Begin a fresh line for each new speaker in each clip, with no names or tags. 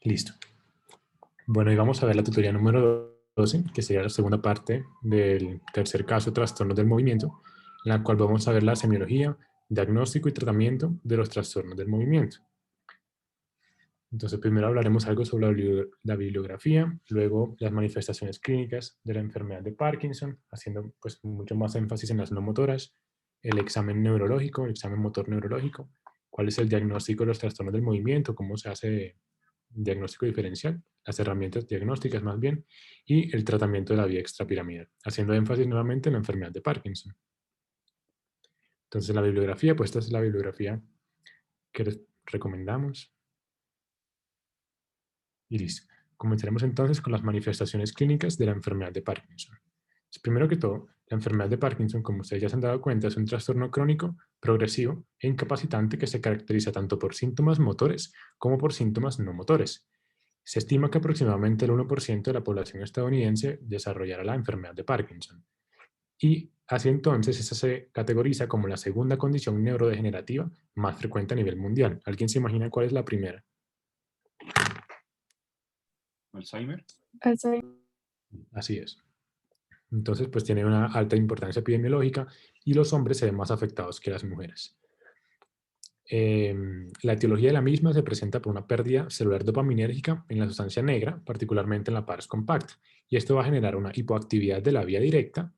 Listo. Bueno, y vamos a ver la tutoría número 12, que sería la segunda parte del tercer caso, trastornos del movimiento, en la cual vamos a ver la semiología, diagnóstico y tratamiento de los trastornos del movimiento. Entonces, primero hablaremos algo sobre la bibliografía, luego las manifestaciones clínicas de la enfermedad de Parkinson, haciendo pues mucho más énfasis en las no motoras, el examen neurológico, el examen motor neurológico, cuál es el diagnóstico de los trastornos del movimiento, cómo se hace diagnóstico diferencial, las herramientas diagnósticas más bien, y el tratamiento de la vía extrapiramidal, haciendo énfasis nuevamente en la enfermedad de Parkinson. Entonces, la bibliografía, pues esta es la bibliografía que les recomendamos. Y listo. Comenzaremos entonces con las manifestaciones clínicas de la enfermedad de Parkinson. Pues, primero que todo, la enfermedad de Parkinson, como ustedes ya se han dado cuenta, es un trastorno crónico, progresivo e incapacitante que se caracteriza tanto por síntomas motores como por síntomas no motores. Se estima que aproximadamente el 1% de la población estadounidense desarrollará la enfermedad de Parkinson. Y así entonces, esta se categoriza como la segunda condición neurodegenerativa más frecuente a nivel mundial. ¿Alguien se imagina cuál es la primera?
Alzheimer.
Alzheimer.
Así es. Entonces, pues tiene una alta importancia epidemiológica y los hombres se ven más afectados que las mujeres. La etiología de la misma se presenta por una pérdida celular dopaminérgica en la sustancia negra, particularmente en la pars compacta, y esto va a generar una hipoactividad de la vía directa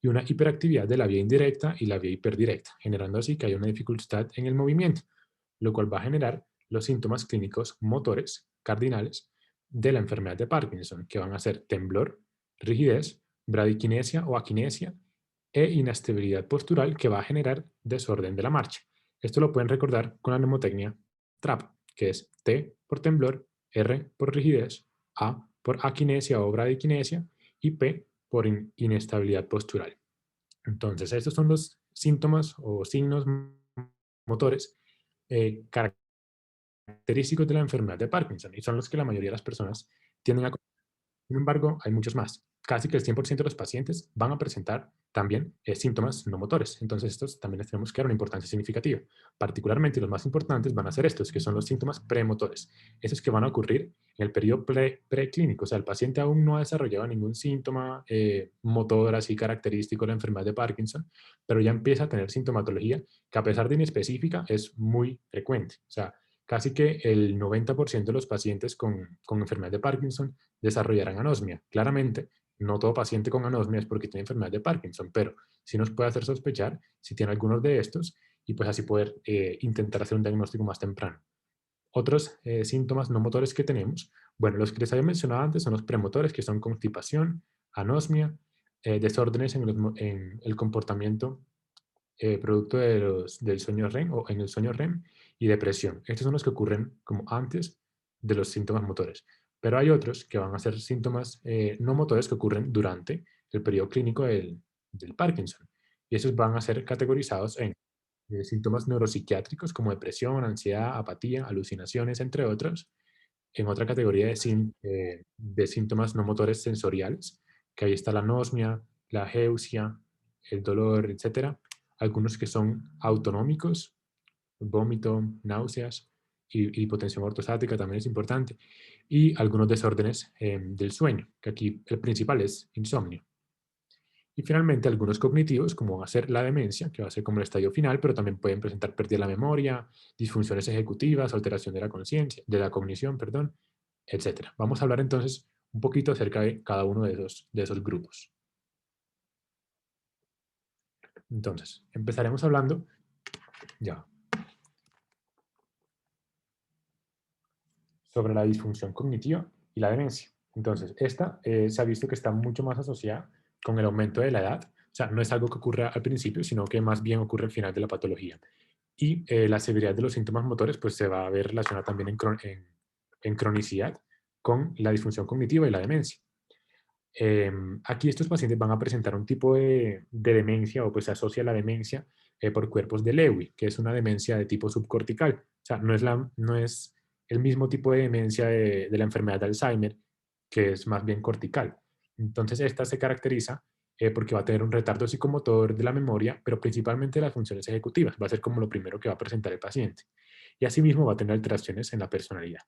y una hiperactividad de la vía indirecta y la vía hiperdirecta, generando así que hay una dificultad en el movimiento, lo cual va a generar los síntomas clínicos motores cardinales de la enfermedad de Parkinson, que van a ser temblor, rigidez, bradiquinesia o aquinesia e inestabilidad postural que va a generar desorden de la marcha. Esto lo pueden recordar con la mnemotecnia TRAP, que es T por temblor, R por rigidez, A por aquinesia o bradiquinesia y P por inestabilidad postural. Entonces, estos son los síntomas o signos motores característicos de la enfermedad de Parkinson y son los que la mayoría de las personas tienden a. Sin embargo, hay muchos más. Casi que el 100% de los pacientes van a presentar también síntomas no motores. Entonces, estos también les tenemos que dar una importancia significativa. Particularmente, los más importantes van a ser estos, que son los síntomas premotores. Esos que van a ocurrir en el periodo preclínico. O sea, el paciente aún no ha desarrollado ningún síntoma motor así característico de la enfermedad de Parkinson, pero ya empieza a tener sintomatología que, a pesar de inespecífica, es muy frecuente. O sea, casi que el 90% de los pacientes con enfermedad de Parkinson desarrollarán anosmia. Claramente, no todo paciente con anosmia es porque tiene enfermedad de Parkinson, pero sí nos puede hacer sospechar si tiene algunos de estos y pues así poder intentar hacer un diagnóstico más temprano. Otros síntomas no motores que tenemos, bueno, los que les había mencionado antes son los premotores, que son constipación, anosmia, desórdenes en el comportamiento producto del sueño REM o en el sueño REM y depresión. Estos son los que ocurren como antes de los síntomas motores. Pero hay otros que van a ser síntomas no motores que ocurren durante el periodo clínico del Parkinson. Y esos van a ser categorizados en síntomas neuropsiquiátricos como depresión, ansiedad, apatía, alucinaciones, entre otros. En otra categoría de síntomas no motores sensoriales, que ahí está la anosmia, la ageusia, el dolor, etcétera. Algunos que son autonómicos, vómito, náuseas, y hipotensión ortostática también es importante, y algunos desórdenes del sueño, que aquí el principal es insomnio. Y finalmente algunos cognitivos, como va a ser la demencia, que va a ser como el estadio final, pero también pueden presentar pérdida de la memoria, disfunciones ejecutivas, alteración de la conciencia, de la cognición, perdón, etcétera. Vamos a hablar entonces un poquito acerca de cada uno de esos grupos. Entonces, empezaremos hablando ya sobre la disfunción cognitiva y la demencia. Entonces, esta se ha visto que está mucho más asociada con el aumento de la edad. O sea, no es algo que ocurra al principio, sino que más bien ocurre al final de la patología. Y la severidad de los síntomas motores pues se va a ver relacionada también en cronicidad con la disfunción cognitiva y la demencia. Aquí estos pacientes van a presentar un tipo de demencia o pues se asocia la demencia por cuerpos de Lewy, que es una demencia de tipo subcortical. O sea, no es el mismo tipo de demencia de la enfermedad de Alzheimer, que es más bien cortical. Entonces, esta se caracteriza porque va a tener un retardo psicomotor de la memoria, pero principalmente de las funciones ejecutivas. Va a ser como lo primero que va a presentar el paciente. Y asimismo va a tener alteraciones en la personalidad.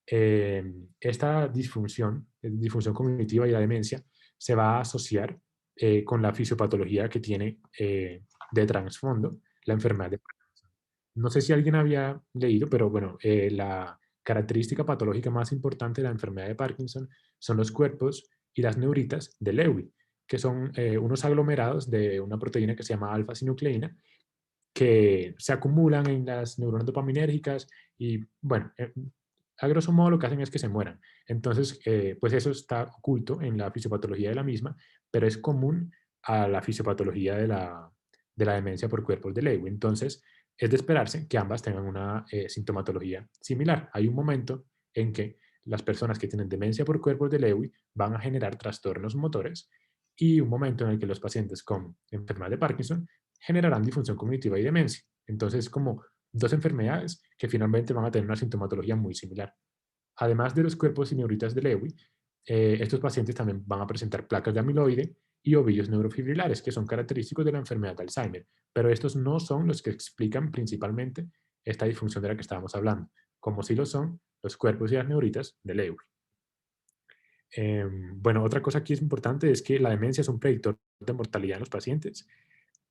esta disfunción cognitiva y la demencia, se va a asociar con la fisiopatología que tiene de trasfondo la enfermedad de Parkinson. No sé si alguien había leído, pero bueno, la característica patológica más importante de la enfermedad de Parkinson son los cuerpos y las neuritas de Lewy, que son unos aglomerados de una proteína que se llama alfa-sinucleína, que se acumulan en las neuronas dopaminérgicas y, bueno, a grosso modo lo que hacen es que se mueran. Entonces, pues eso está oculto en la fisiopatología de la misma, pero es común a la fisiopatología de la demencia por cuerpos de Lewy. Entonces, es de esperarse que ambas tengan una sintomatología similar. Hay un momento en que las personas que tienen demencia por cuerpos de Lewy van a generar trastornos motores y un momento en el que los pacientes con enfermedad de Parkinson generarán disfunción cognitiva y demencia. Entonces, como dos enfermedades que finalmente van a tener una sintomatología muy similar. Además de los cuerpos y neuritas de Lewy, estos pacientes también van a presentar placas de amiloide y ovillos neurofibrilares, que son característicos de la enfermedad de Alzheimer, pero estos no son los que explican principalmente esta disfunción de la que estábamos hablando, como sí lo son los cuerpos y las neuritas de Lewy. Bueno, otra cosa aquí es importante es que la demencia es un predictor de mortalidad en los pacientes.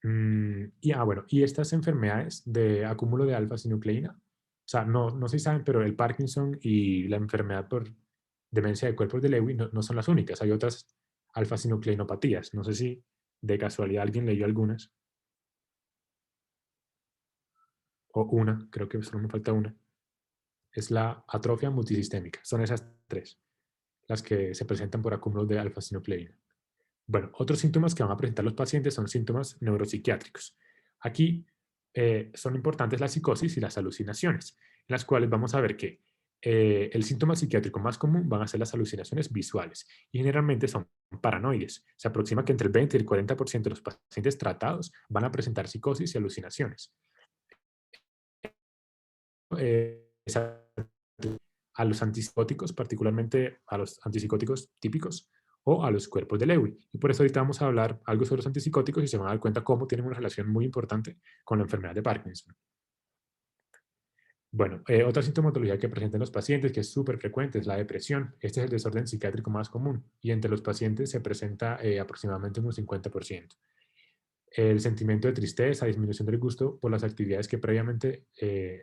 Bueno, y estas enfermedades de acúmulo de alfa-sinucleína, o sea, no sé si saben, pero el Parkinson y la enfermedad por demencia de cuerpos de Lewy no son las únicas. Hay otras alfa-sinucleinopatías. No sé si de casualidad alguien leyó algunas, o una, creo que solo me falta una. Es la atrofia multisistémica. Son esas tres, las que se presentan por acúmulos de alfa-sinucleína. Bueno, otros síntomas que van a presentar los pacientes son síntomas neuropsiquiátricos. Aquí son importantes la psicosis y las alucinaciones, en las cuales vamos a ver que el síntoma psiquiátrico más común van a ser las alucinaciones visuales y generalmente son paranoides. Se aproxima que entre el 20 y el 40% de los pacientes tratados van a presentar psicosis y alucinaciones. Esa a los antipsicóticos, particularmente a los antipsicóticos típicos o a los cuerpos de Lewy. Y por eso ahorita vamos a hablar algo sobre los antipsicóticos y se van a dar cuenta cómo tienen una relación muy importante con la enfermedad de Parkinson. Bueno, otra sintomatología que presentan los pacientes, que es súper frecuente, es la depresión. Este es el desorden psiquiátrico más común y entre los pacientes se presenta aproximadamente un 50%. El sentimiento de tristeza, disminución del gusto por las actividades que previamente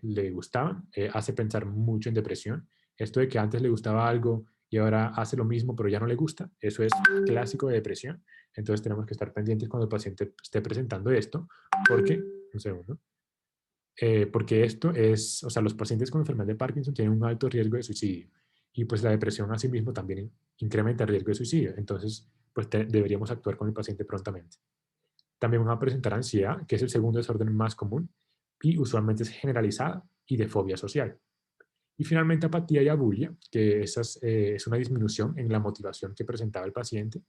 le gustaban, hace pensar mucho en depresión. Esto de que antes le gustaba algo y ahora hace lo mismo pero ya no le gusta, eso es clásico de depresión. Entonces tenemos que estar pendientes cuando el paciente esté presentando esto, porque, un segundo, porque esto es, o sea, los pacientes con enfermedad de Parkinson tienen un alto riesgo de suicidio y pues la depresión asimismo también incrementa el riesgo de suicidio. Entonces, pues deberíamos actuar con el paciente prontamente. También van a presentar ansiedad, que es el segundo desorden más común y usualmente es generalizada y de fobia social. Y finalmente apatía y abulia, que es una disminución en la motivación que presentaba el paciente.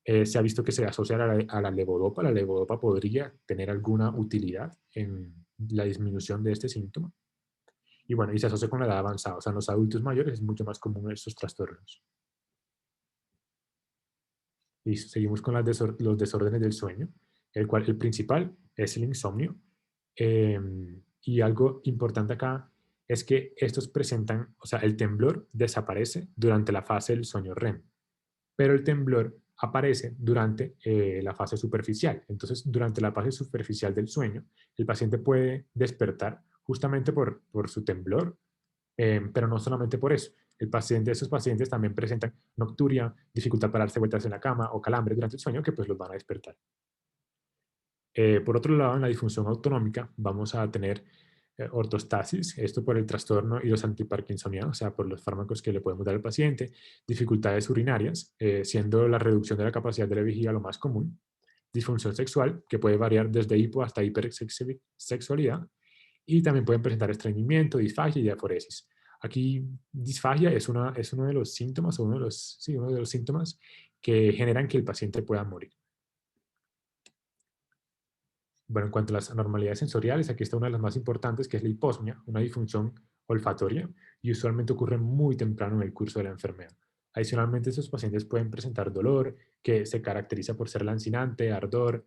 Se ha visto que se asocia a la levodopa. La levodopa podría tener alguna utilidad en la disminución de este síntoma. Y bueno, y se asocia con la edad avanzada. O sea, en los adultos mayores es mucho más común estos trastornos. Y seguimos con los desórdenes del sueño, el principal es el insomnio. Y algo importante acá es que estos presentan, o sea, el temblor desaparece durante la fase del sueño REM, pero el temblor aparece durante la fase superficial. Entonces, durante la fase superficial del sueño, el paciente puede despertar justamente por su temblor, pero no solamente por eso. Estos pacientes también presentan nocturia, dificultad para darse vueltas en la cama o calambres durante el sueño que pues los van a despertar. Por otro lado, en la disfunción autonómica vamos a tener ortostasis, esto por el trastorno y los antiparkinsonianos, o sea, por los fármacos que le podemos dar al paciente, dificultades urinarias, siendo la reducción de la capacidad de la vejiga lo más común, disfunción sexual, que puede variar desde hipo hasta hipersexualidad, y también pueden presentar estreñimiento, disfagia y diaforesis. Aquí disfagia es uno de los síntomas, o uno de los síntomas que generan que el paciente pueda morir. Bueno, en cuanto a las anormalidades sensoriales, aquí está una de las más importantes, que es la hiposmia, una disfunción olfatoria, y usualmente ocurre muy temprano en el curso de la enfermedad. Adicionalmente, estos pacientes pueden presentar dolor, que se caracteriza por ser lancinante, ardor,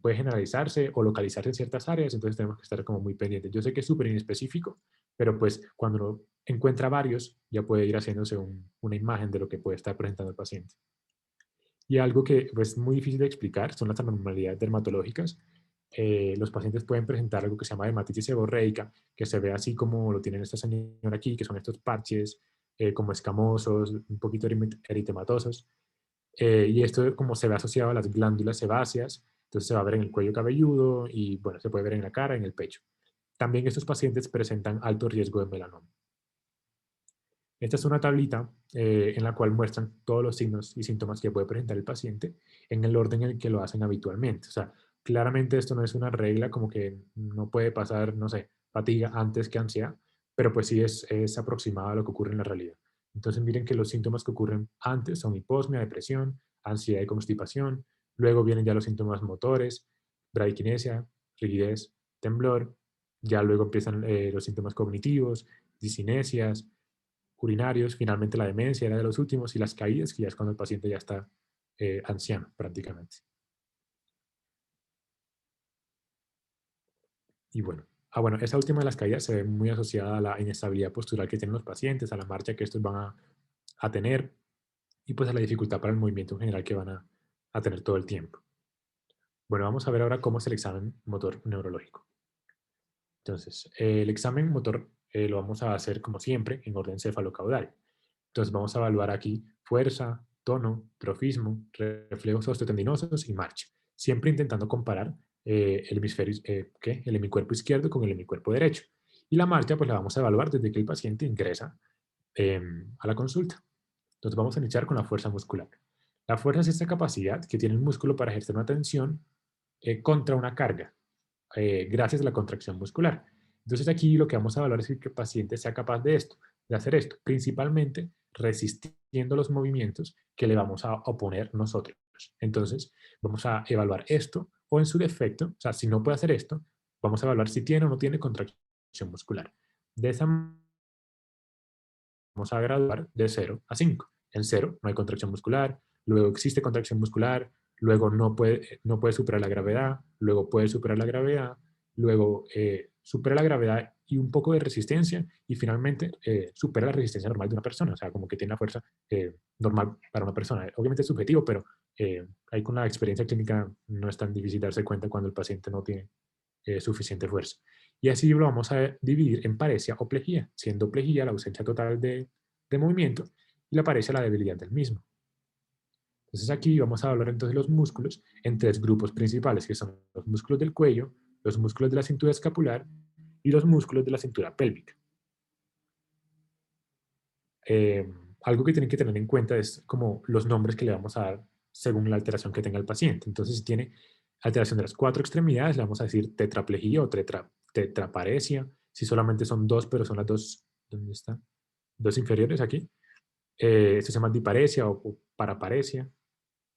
puede generalizarse o localizarse en ciertas áreas, entonces tenemos que estar como muy pendientes. Yo sé que es súper inespecífico, pero pues cuando uno encuentra varios, ya puede ir haciéndose una imagen de lo que puede estar presentando el paciente. Y algo que pues, es muy difícil de explicar son las anormalidades dermatológicas. Los pacientes pueden presentar algo que se llama dermatitis seborreica, que se ve así como lo tienen esta señora aquí, que son estos parches como escamosos, un poquito eritematosos. Y esto como se ve asociado a las glándulas sebáceas, entonces se va a ver en el cuello cabelludo y bueno, se puede ver en la cara, en el pecho. También estos pacientes presentan alto riesgo de melanoma. Esta es una tablita en la cual muestran todos los signos y síntomas que puede presentar el paciente en el orden en el que lo hacen habitualmente. O sea, claramente esto no es una regla como que no puede pasar, no sé, fatiga antes que ansiedad, pero pues sí es aproximado a lo que ocurre en la realidad. Entonces miren que los síntomas que ocurren antes son hiposmia, depresión, ansiedad y constipación. Luego vienen ya los síntomas motores, bradiquinesia, rigidez, temblor. Ya luego empiezan los síntomas cognitivos, discinesias, urinarios, finalmente la demencia era de los últimos, y las caídas, que ya es cuando el paciente ya está anciano prácticamente. Y bueno, bueno, esa última de las caídas se ve muy asociada a la inestabilidad postural que tienen los pacientes, a la marcha que estos van a tener y pues a la dificultad para el movimiento en general que van a tener todo el tiempo. Bueno, vamos a ver ahora cómo es el examen motor neurológico. Entonces, el examen motor lo vamos a hacer como siempre en orden cefalocaudal. Entonces vamos a evaluar aquí fuerza, tono, trofismo, reflejos osteotendinosos y marcha. Siempre intentando comparar el hemisferio, el hemicuerpo izquierdo con el hemicuerpo derecho. Y la marcha pues la vamos a evaluar desde que el paciente ingresa a la consulta. Entonces vamos a iniciar con la fuerza muscular. La fuerza es esta capacidad que tiene el músculo para ejercer una tensión contra una carga, gracias a la contracción muscular. Entonces aquí lo que vamos a evaluar es que el paciente sea capaz de esto, de hacer esto, principalmente resistiendo los movimientos que le vamos a oponer nosotros. Entonces vamos a evaluar esto o en su defecto, o sea, si no puede hacer esto, vamos a evaluar si tiene o no tiene contracción muscular. De esa manera vamos a graduar de 0 a 5. En 0 no hay contracción muscular, luego existe contracción muscular, luego no puede superar la gravedad, luego puede superar la gravedad, luego supera la gravedad y un poco de resistencia, y finalmente supera la resistencia normal de una persona, o sea, como que tiene la fuerza normal para una persona. Obviamente es subjetivo, pero ahí con la experiencia clínica no es tan difícil darse cuenta cuando el paciente no tiene suficiente fuerza. Y así lo vamos a dividir en paresia o plejía, siendo plejía la ausencia total de movimiento y la paresia la debilidad del mismo. Entonces aquí vamos a hablar entonces de los músculos en tres grupos principales, que son los músculos del cuello, los músculos de la cintura escapular y los músculos de la cintura pélvica. Eh, Algo que tienen que tener en cuenta es como los nombres que le vamos a dar según la alteración que tenga el paciente. Entonces, si tiene alteración de las cuatro extremidades, le vamos a decir tetraplejía o tetraparesia. Si solamente son dos, pero son las dos, ¿dónde están? Dos inferiores aquí. Esto se llama diparesia o paraparesia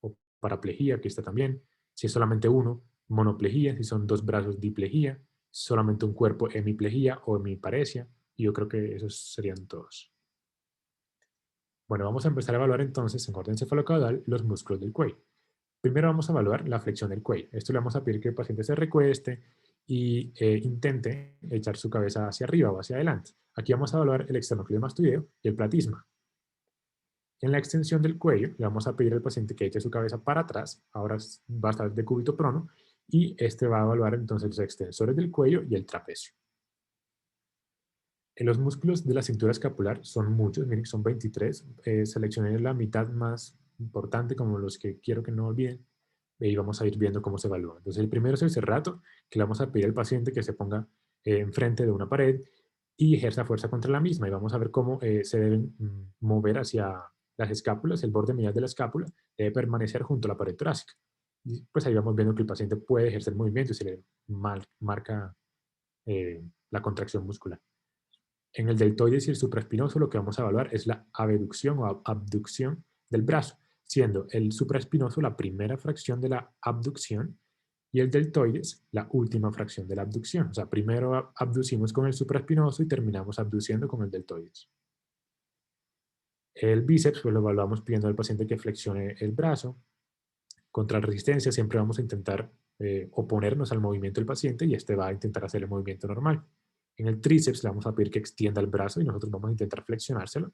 o paraplejía, aquí está también. Si es solamente uno, monoplejía. Si son dos brazos, diplejía. Solamente un cuerpo, hemiplejía o hemiparesia. Y yo creo que esos serían todos. Bueno, vamos a empezar a evaluar entonces en orden cefalocaudal los músculos del cuello. Primero vamos a evaluar la flexión del cuello. Esto le vamos a pedir que el paciente se recueste y intente echar su cabeza hacia arriba o hacia adelante. Aquí vamos a evaluar el esternocleidomastoideo y el platisma. En la extensión del cuello le vamos a pedir al paciente que eche su cabeza para atrás, ahora va a estar de cúbito prono, y este va a evaluar entonces los extensores del cuello y el trapecio. Los músculos de la cintura escapular son muchos, miren, son 23. Seleccioné la mitad más importante, como los que quiero que no olviden, y vamos a ir viendo cómo se evalúa. Entonces, el primero es el cerrato, que le vamos a pedir al paciente que se ponga enfrente de una pared y ejerza fuerza contra la misma. Y vamos a ver cómo se deben mover hacia las escápulas. El borde medial de la escápula debe permanecer junto a la pared torácica. Y pues ahí vamos viendo que el paciente puede ejercer movimiento y se le marca la contracción muscular. En el deltoides y el supraespinoso lo que vamos a evaluar es la abducción o abducción del brazo, siendo el supraespinoso la primera fracción de la abducción y el deltoides la última fracción de la abducción. O sea, primero abducimos con el supraespinoso y terminamos abduciendo con el deltoides. El bíceps pues lo evaluamos pidiendo al paciente que flexione el brazo. Contra resistencia siempre vamos a intentar oponernos al movimiento del paciente y este va a intentar hacer el movimiento normal. En el tríceps le vamos a pedir que extienda el brazo y nosotros vamos a intentar flexionárselo.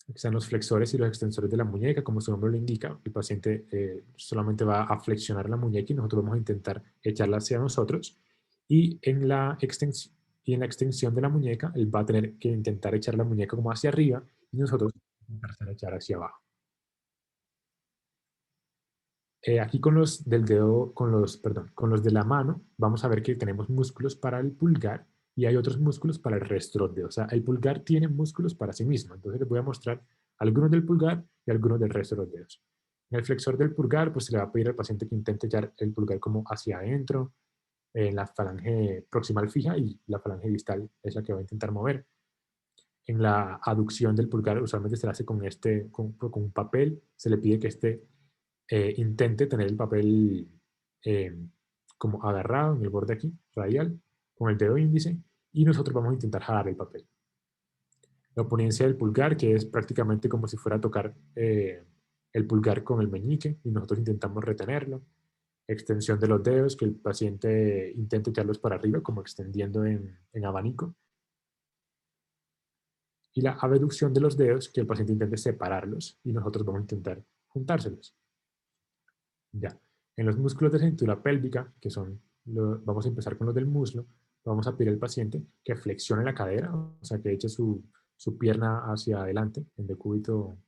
Aquí están los flexores y los extensores de la muñeca, como su nombre lo indica. El paciente solamente va a flexionar la muñeca y nosotros vamos a intentar echarla hacia nosotros. Y en la extensión de la muñeca, él va a tener que intentar echar la muñeca como hacia arriba y nosotros intentar echar hacia abajo. Aquí con los del dedo, perdón, con los de la mano, vamos a ver que tenemos músculos para el pulgar y hay otros músculos para el resto de los dedos. O sea, el pulgar tiene músculos para sí mismo. Entonces les voy a mostrar algunos del pulgar y algunos del resto de los dedos. En el flexor del pulgar, pues se le va a pedir al paciente que intente echar el pulgar como hacia adentro, en la falange proximal fija y la falange distal es la que va a intentar mover. En la aducción del pulgar, usualmente se le hace con un papel, se le pide que intente tener el papel eh, como agarrado en el borde aquí, radial, con el dedo índice, y nosotros vamos a intentar jalar el papel. La oponencia del pulgar, que es prácticamente como si fuera a tocar el pulgar con el meñique, y nosotros intentamos retenerlo. Extensión de los dedos, que el paciente intente echarlos para arriba, como extendiendo en abanico. Y la abducción de los dedos, que el paciente intente separarlos, y nosotros vamos a intentar juntárselos. Ya. En los músculos de cintura pélvica, que son, vamos a empezar con los del muslo, vamos a pedir al paciente que flexione la cadera, o sea, que eche su pierna hacia adelante, en decúbito, o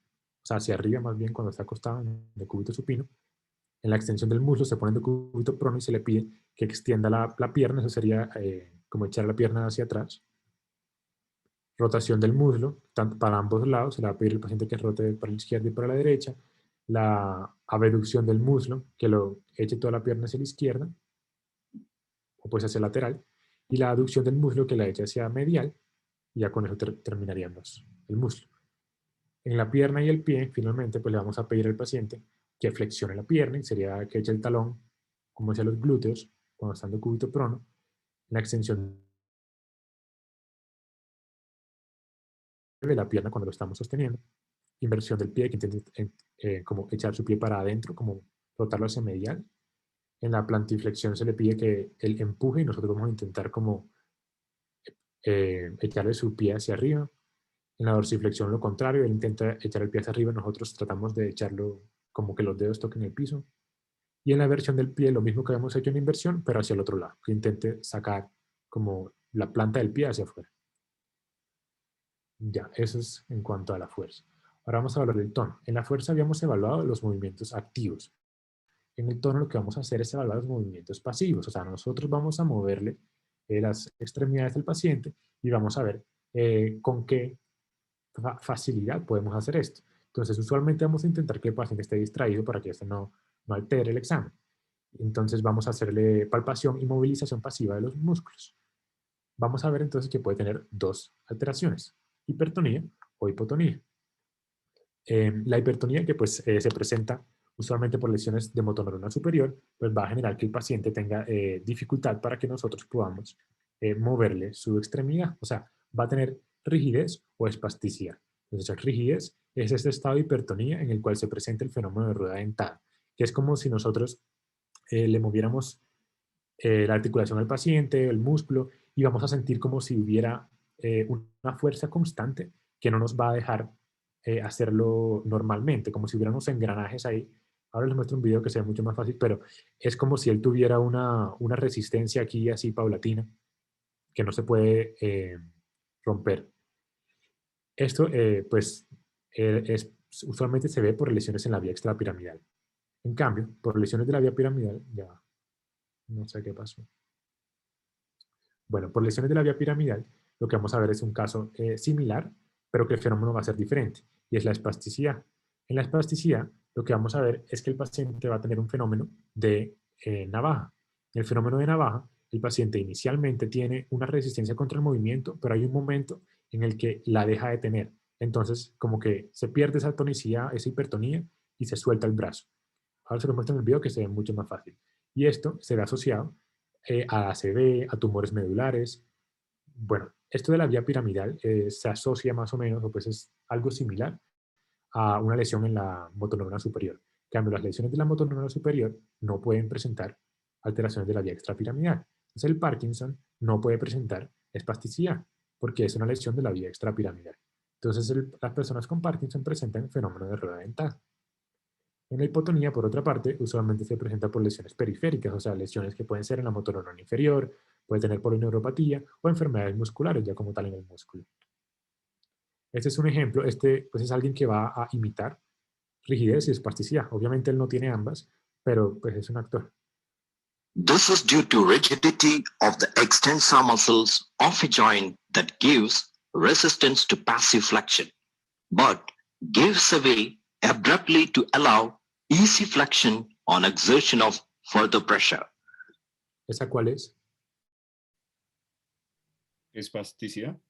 sea, hacia arriba más bien cuando está acostado, en decúbito supino. En la extensión del muslo se pone en decúbito prono y se le pide que extienda la pierna, eso sería como echar la pierna hacia atrás. Rotación del muslo, tanto para ambos lados, se le va a pedir al paciente que rote para la izquierda y para la derecha. La abducción del muslo, que lo eche toda la pierna hacia la izquierda, o pues hacia lateral, y la aducción del muslo que la eche hacia medial, y ya con eso terminaríamos el muslo. En la pierna y el pie, finalmente, pues le vamos a pedir al paciente que flexione la pierna, y sería que eche el talón como hacia los glúteos, cuando está en decúbito prono. En la extensión de la pierna cuando lo estamos sosteniendo. Inversión del pie, que intente como echar su pie para adentro, como rotarlo hacia medial. En la plantiflexión se le pide que él empuje y nosotros vamos a intentar como echarle su pie hacia arriba. En la dorsiflexión lo contrario, él intenta echar el pie hacia arriba, nosotros tratamos de echarlo como que los dedos toquen el piso. Y en la versión del pie, lo mismo que habíamos hecho en inversión, pero hacia el otro lado, que intente sacar como la planta del pie hacia afuera. Ya, eso es en cuanto a la fuerza. Ahora vamos a evaluar el tono. En la fuerza habíamos evaluado los movimientos activos. En el tono lo que vamos a hacer es evaluar los movimientos pasivos. O sea, nosotros vamos a moverle las extremidades del paciente y vamos a ver con qué facilidad podemos hacer esto. Entonces, usualmente vamos a intentar que el paciente esté distraído para que esto no altere el examen. Entonces, vamos a hacerle palpación y movilización pasiva de los músculos. Vamos a ver entonces que puede tener dos alteraciones, hipertonía o hipotonía. La hipertonía que pues se presenta usualmente por lesiones de motoneurona superior, pues va a generar que el paciente tenga dificultad para que nosotros podamos moverle su extremidad. O sea, va a tener rigidez o espasticidad. Entonces, rigidez es este estado de hipertonía en el cual se presenta el fenómeno de rueda dentada, que es como si nosotros le moviéramos la articulación al paciente, el músculo, y vamos a sentir como si hubiera una fuerza constante que no nos va a dejar hacerlo normalmente, como si hubiera unos engranajes ahí. Ahora les muestro un video que se ve mucho más fácil, pero es como si él tuviera una resistencia aquí así paulatina que no se puede romper. Esto, pues, usualmente se ve por lesiones en la vía extrapiramidal. En cambio, por lesiones de la vía piramidal, ya no sé qué pasó. Bueno, por lesiones de la vía piramidal, lo que vamos a ver es un caso similar, pero que el fenómeno va a ser diferente, y es la espasticidad. En la espasticidad, lo que vamos a ver es que el paciente va a tener un fenómeno de navaja. En el fenómeno de navaja, el paciente inicialmente tiene una resistencia contra el movimiento, pero hay un momento en el que la deja de tener. Entonces, como que se pierde esa tonicidad, esa hipertonía, y se suelta el brazo. Ahora se lo muestro en el video que se ve mucho más fácil. Y esto se ve asociado a ACV, a tumores medulares. Bueno, esto de la vía piramidal se asocia más o menos, o pues es algo similar a una lesión en la motoneurona superior. En cambio, las lesiones de la motoneurona superior no pueden presentar alteraciones de la vía extrapiramidal. Entonces el Parkinson no puede presentar espasticidad porque es una lesión de la vía extrapiramidal. Entonces las personas con Parkinson presentan fenómeno de rueda dentada. En la hipotonía, por otra parte, usualmente se presenta por lesiones periféricas, o sea, lesiones que pueden ser en la motoneurona inferior, puede tener polineuropatía o enfermedades musculares, ya como tal en el músculo. Este es un ejemplo, este pues es alguien que va a imitar rigidez y espasticidad. Obviamente él no tiene ambas, pero pues es un actor.
This is due to rigidity of the extensor muscles of a joint that gives resistance to passive flexion, but gives away abruptly to allow easy flexion on exertion of further pressure.
¿Esa cuál es?
Espasticidad.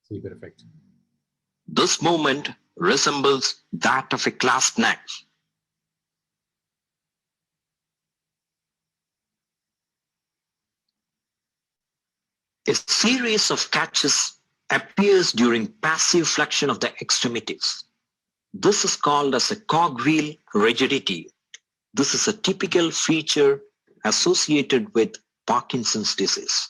Sí, perfecto.
This movement resembles that of a clasped neck. A series of catches appears during passive flexion of the extremities. This is called as a cogwheel rigidity. This is a typical feature associated with Parkinson's disease.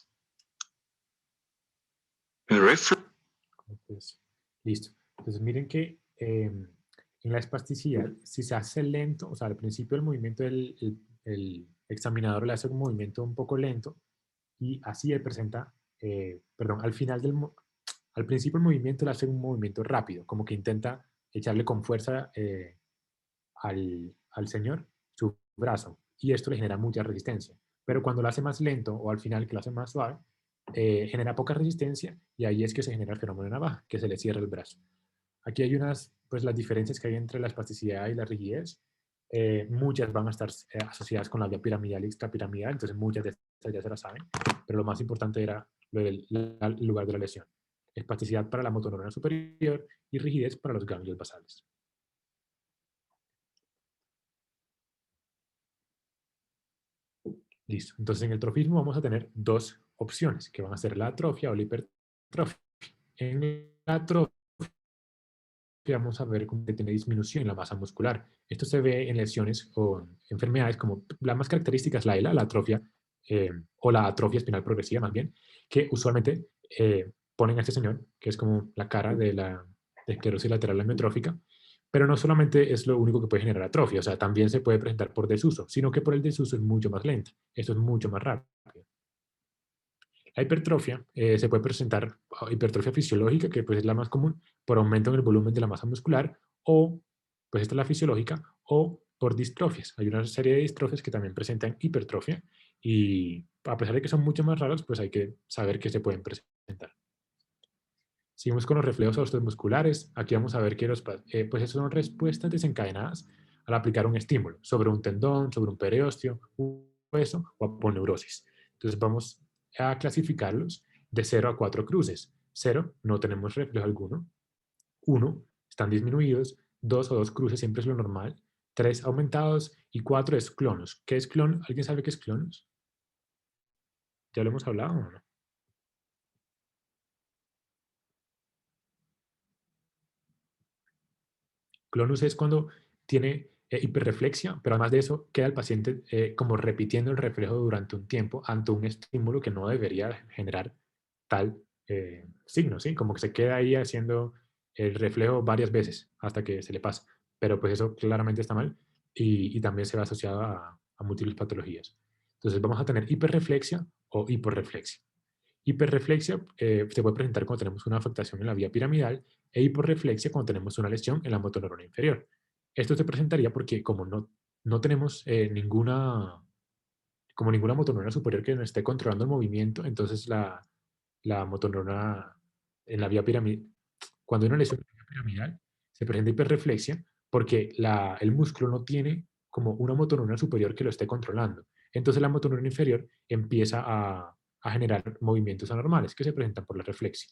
Entonces, listo. Entonces miren que en la espasticidad, si se hace lento, o sea, al principio el movimiento el examinador le hace un movimiento un poco lento y así él presenta, perdón, al principio el movimiento le hace un movimiento rápido, como que intenta echarle con fuerza al señor su brazo y esto le genera mucha resistencia. Pero cuando lo hace más lento o al final que lo hace más suave, genera poca resistencia y ahí es que se genera el fenómeno de navaja, que se le cierra el brazo. Aquí hay pues las diferencias que hay entre la espasticidad y la rigidez. Muchas van a estar asociadas con la vía piramidal y extrapiramidal, entonces muchas de estas ya se las saben, pero lo más importante era el lugar de la lesión. Espasticidad para la motoneurona superior y rigidez para los ganglios basales. Listo. Entonces en el trofismo vamos a tener dos opciones, que van a ser la atrofia o la hipertrofia. En la atrofia vamos a ver cómo tiene disminución en la masa muscular. Esto se ve en lesiones o enfermedades como la más característica es la ELA, la atrofia, o la atrofia espinal progresiva más bien, que usualmente ponen a este señor, que es como la cara de la esclerosis lateral amiotrófica, pero no solamente es lo único que puede generar atrofia, o sea, también se puede presentar por desuso, sino que por el desuso es mucho más lenta. Esto es mucho más rápido. La hipertrofia se puede presentar hipertrofia fisiológica, que pues es la más común, por aumento en el volumen de la masa muscular, o, pues esta es la fisiológica, o por distrofias. Hay una serie de distrofias que también presentan hipertrofia, y a pesar de que son mucho más raros, pues hay que saber que se pueden presentar. Seguimos con los reflejos osteomusculares. Aquí vamos a ver que pues esas son respuestas desencadenadas al aplicar un estímulo sobre un tendón, sobre un periósteo, un hueso o aponeurosis. Entonces vamos a clasificarlos de 0 a 4 cruces. 0, no tenemos reflejo alguno. 1, están disminuidos. 2 o 2 cruces siempre es lo normal. 3, aumentados. Y 4 es clonos. ¿Qué es clon? ¿Alguien sabe qué es clonos? ¿Ya lo hemos hablado o no? Clonus es cuando tiene hiperreflexia, pero además de eso queda el paciente como repitiendo el reflejo durante un tiempo ante un estímulo que no debería generar tal signo, ¿sí? Como que se queda ahí haciendo el reflejo varias veces hasta que se le pasa. Pero pues eso claramente está mal y también se va asociado a múltiples patologías. Entonces vamos a tener hiperreflexia o hiporreflexia. Hiperreflexia se puede presentar cuando tenemos una afectación en la vía piramidal e hiporreflexia cuando tenemos una lesión en la motoneurona inferior. Esto se presentaría porque como no tenemos ninguna motoneurona superior que nos esté controlando el movimiento, entonces la motoneurona en la vía piramidal, cuando hay una lesión en la vía piramidal, se presenta hiperreflexia porque el músculo no tiene como una motoneurona superior que lo esté controlando. Entonces la motoneurona inferior empieza a generar movimientos anormales que se presentan por la reflexia.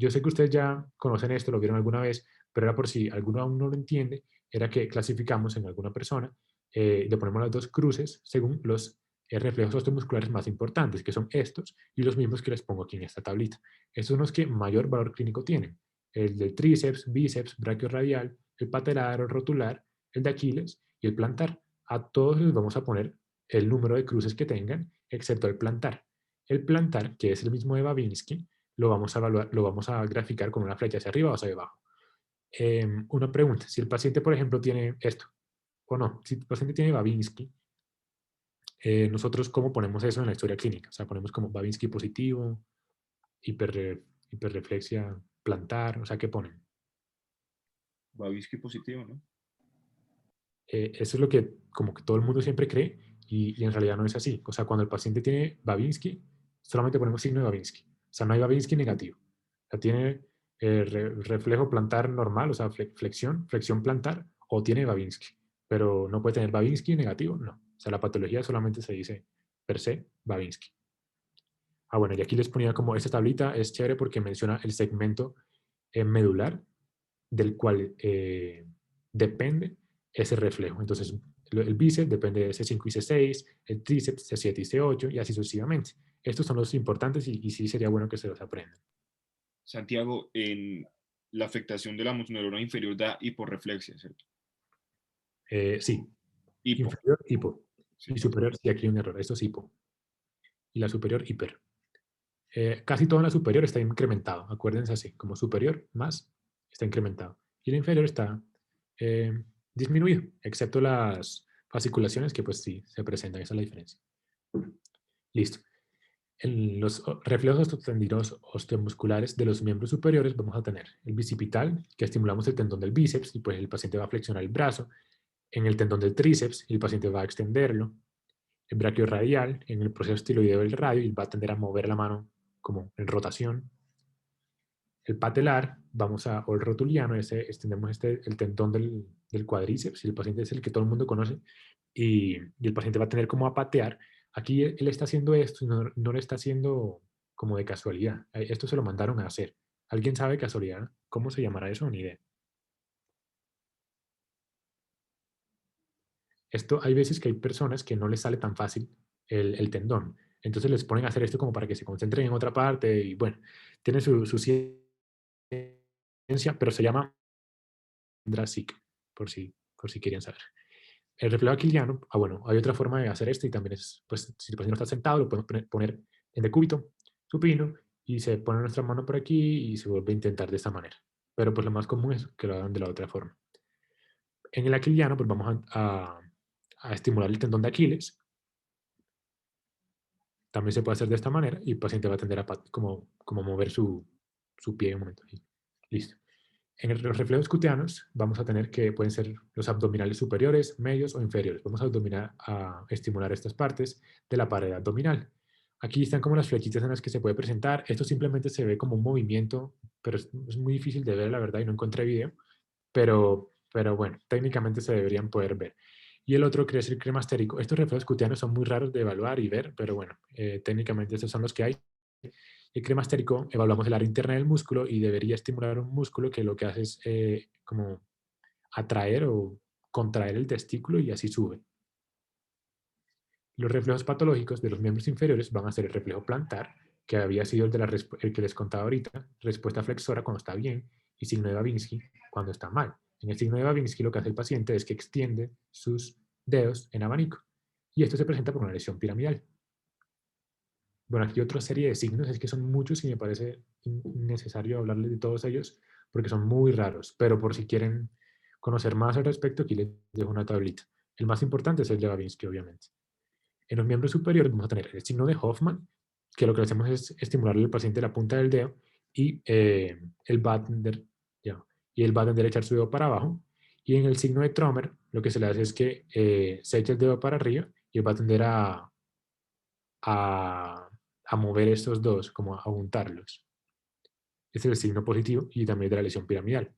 Yo sé que ustedes ya conocen esto, lo vieron alguna vez, pero era por si alguno aún no lo entiende, era que clasificamos en alguna persona, le ponemos las dos cruces según los reflejos osteomusculares más importantes, que son estos y los mismos que les pongo aquí en esta tablita. Estos son los que mayor valor clínico tienen. El del tríceps, bíceps, brachiorradial, el patelar, el rotular, el de Aquiles y el plantar. A todos les vamos a poner el número de cruces que tengan, excepto el plantar. El plantar, que es el mismo de Babinski, lo vamos a evaluar, lo vamos a graficar con una flecha hacia arriba o hacia abajo. Una pregunta, si el paciente, por ejemplo, tiene esto, o no, si el paciente tiene Babinski, nosotros cómo ponemos eso en la historia clínica, o sea, ponemos como Babinski positivo, hiperreflexia plantar, o sea, ¿qué ponen?
Babinski positivo, ¿no?
Eso es lo que como que todo el mundo siempre cree y en realidad no es así. O sea, cuando el paciente tiene Babinski, solamente ponemos signo de Babinski. O sea, no hay Babinski negativo. O sea, tiene reflejo plantar normal, o sea, flexión plantar, o tiene Babinski. Pero no puede tener Babinski negativo, no. O sea, la patología solamente se dice per se Babinski. Ah, bueno, y aquí les ponía como esta tablita, es chévere porque menciona el segmento medular del cual depende ese reflejo. Entonces, el bíceps depende de C5 y C6, el tríceps C7 y C8, y así sucesivamente. Estos son los importantes y sí sería bueno que se los aprendan.
Santiago, en la afectación de la motoneurona inferior da hiporreflexia, ¿cierto?
Sí,
Hipo,
inferior, hipo.
sí,
Y superior, sí, aquí hay un error. Esto es hipo. Y la superior, hiper. Casi todo en la superior está incrementado. Acuérdense así, como superior más está incrementado. Y la inferior está disminuido, excepto las fasciculaciones que pues sí se presentan. Esa es la diferencia. Listo. En los reflejos osteotendinos osteomusculares de los miembros superiores vamos a tener el bicipital, que estimulamos el tendón del bíceps y pues el paciente va a flexionar el brazo. En el tendón del tríceps, el paciente va a extenderlo. El brachiorradial, en el proceso estiloideo del radio, y va a tender a mover la mano como en rotación. El patelar, o el rotuliano, extendemos el tendón del cuádriceps, y el paciente es el que todo el mundo conoce, y el paciente va a tener como a patear. Aquí él está haciendo esto y no lo está haciendo como de casualidad. Esto se lo mandaron a hacer. ¿Alguien sabe de casualidad cómo se llamará eso? Ni idea. Esto hay veces que hay personas que no les sale tan fácil el tendón. Entonces les ponen a hacer esto como para que se concentren en otra parte y bueno, tiene su ciencia, pero se llama Drasic, por si querían saber. El reflejo aquiliano, bueno, hay otra forma de hacer esto y también es, pues, si el paciente no está sentado, lo podemos poner en decúbito, supino, y se pone nuestra mano por aquí y se vuelve a intentar de esta manera. Pero pues lo más común es que lo hagan de la otra forma. En el aquiliano, pues vamos a estimular el tendón de Aquiles. También se puede hacer de esta manera y el paciente va a tender a como mover su pie en un momento. Listo. En los reflejos cutáneos vamos a tener que pueden ser los abdominales superiores, medios o inferiores. Vamos a estimular estas partes de la pared abdominal. Aquí están como las flechitas en las que se puede presentar. Esto simplemente se ve como un movimiento, pero es muy difícil de ver, la verdad, y no encontré video. Pero bueno, técnicamente se deberían poder ver. Y el otro que es el cremastérico. Estos reflejos cutáneos son muy raros de evaluar y ver, pero bueno, técnicamente estos son los que hay. El cremastérico evaluamos el área interna del músculo y debería estimular un músculo que lo que hace es como atraer o contraer el testículo y así sube. Los reflejos patológicos de los miembros inferiores van a ser el reflejo plantar, que había sido el que les contaba ahorita, respuesta flexora cuando está bien y signo de Babinski cuando está mal. En el signo de Babinski lo que hace el paciente es que extiende sus dedos en abanico y esto se presenta por una lesión piramidal. Bueno, aquí otra serie de signos, es que son muchos y me parece innecesario hablarles de todos ellos porque son muy raros, pero por si quieren conocer más al respecto, aquí les dejo una tablita. El más importante es el de Babinski, obviamente. En los miembros superiores vamos a tener el signo de Hoffman, que lo que hacemos es estimularle al paciente la punta del dedo y él va a tender, ya, y él va a tender a echar su dedo para abajo. Y en el signo de Trommer, lo que se le hace es que se echa el dedo para arriba y él va a tender a, a mover estos dos, como a juntarlos. Este es el signo positivo y también de la lesión piramidal.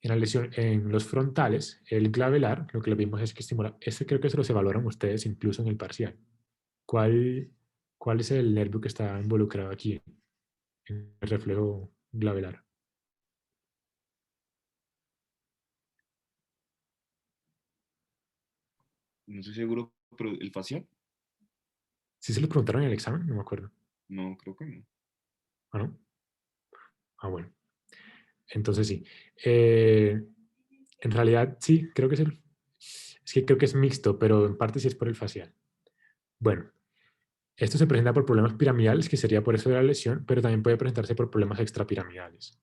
En los frontales, el clavelar, lo que le vimos es que estimula, este creo que se los evaluaron ustedes incluso en el parcial. ¿Cuál, ¿Cuál es el nervio que está involucrado aquí en el reflejo glabelar?
no estoy seguro, pero el facial,
¿Sí se lo preguntaron en el examen? No me acuerdo.
no, creo que no.
¿Ah, no? Ah, bueno. Entonces sí. En realidad sí, creo que es que creo que es mixto, pero en parte sí es por el facial. Bueno, Esto se presenta por problemas piramidales, que sería por eso de la lesión, pero también puede presentarse por problemas extrapiramidales.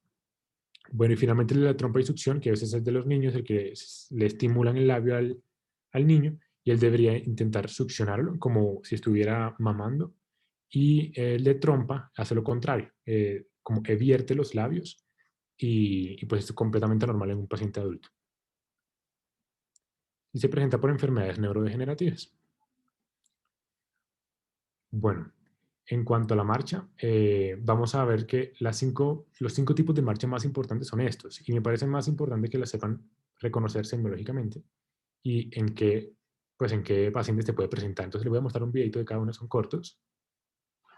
Bueno, y finalmente la trompa de succión, que a veces es de los niños, el que le estimulan el labio al niño y él debería intentar succionarlo como si estuviera mamando. Y el de trompa hace lo contrario, como que vierte los labios y pues es completamente normal en un paciente adulto. Y se presenta por enfermedades neurodegenerativas. Bueno, en cuanto a la marcha, vamos a ver que los 5 tipos de marcha más importantes son estos, y me parece más importante que las sepan reconocer semiológicamente y pues en qué pacientes se puede presentar. Entonces les voy a mostrar un videito de cada uno, son cortos.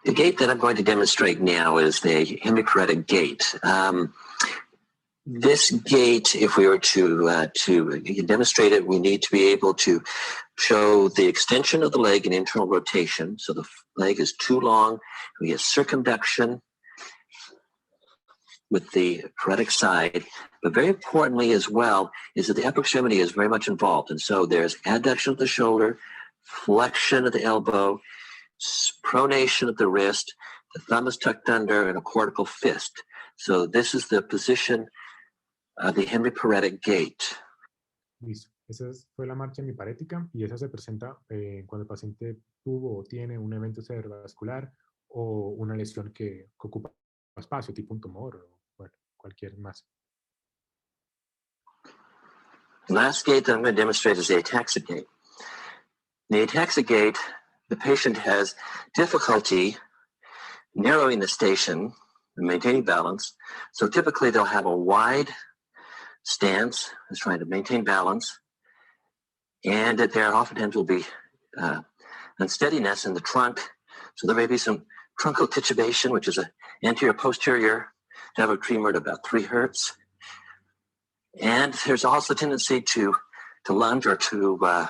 The gait that I'm going to demonstrate now is the hemiparetic gait. This gait, if we were to demonstrate it, we need to be able to show the extension of the leg and internal rotation. So the leg is too long. We get circumduction with the paretic side. But very importantly as well is that the upper extremity is very much involved. And so there's adduction of the shoulder, flexion of the elbow, pronation of the wrist, the thumb is tucked under, and a cortical fist. So this is the position of the hemiparetic gait.
Listo. Esa fue la marcha hemiparética y esa se presenta cuando el paciente tuvo o tiene un evento cerebrovascular o una lesión que ocupa espacio, tipo un tumor o bueno, cualquier más.
The last gait that I'm going to demonstrate is the ataxic gait. In the ataxic gait, the patient has difficulty narrowing the station and maintaining balance. So typically they'll have a wide stance, is trying to maintain balance, and that there oftentimes will be unsteadiness in the trunk. So there may be some truncal titubation, which is an anterior-posterior tremor at about 3 hertz. And there's also a tendency to lunge or to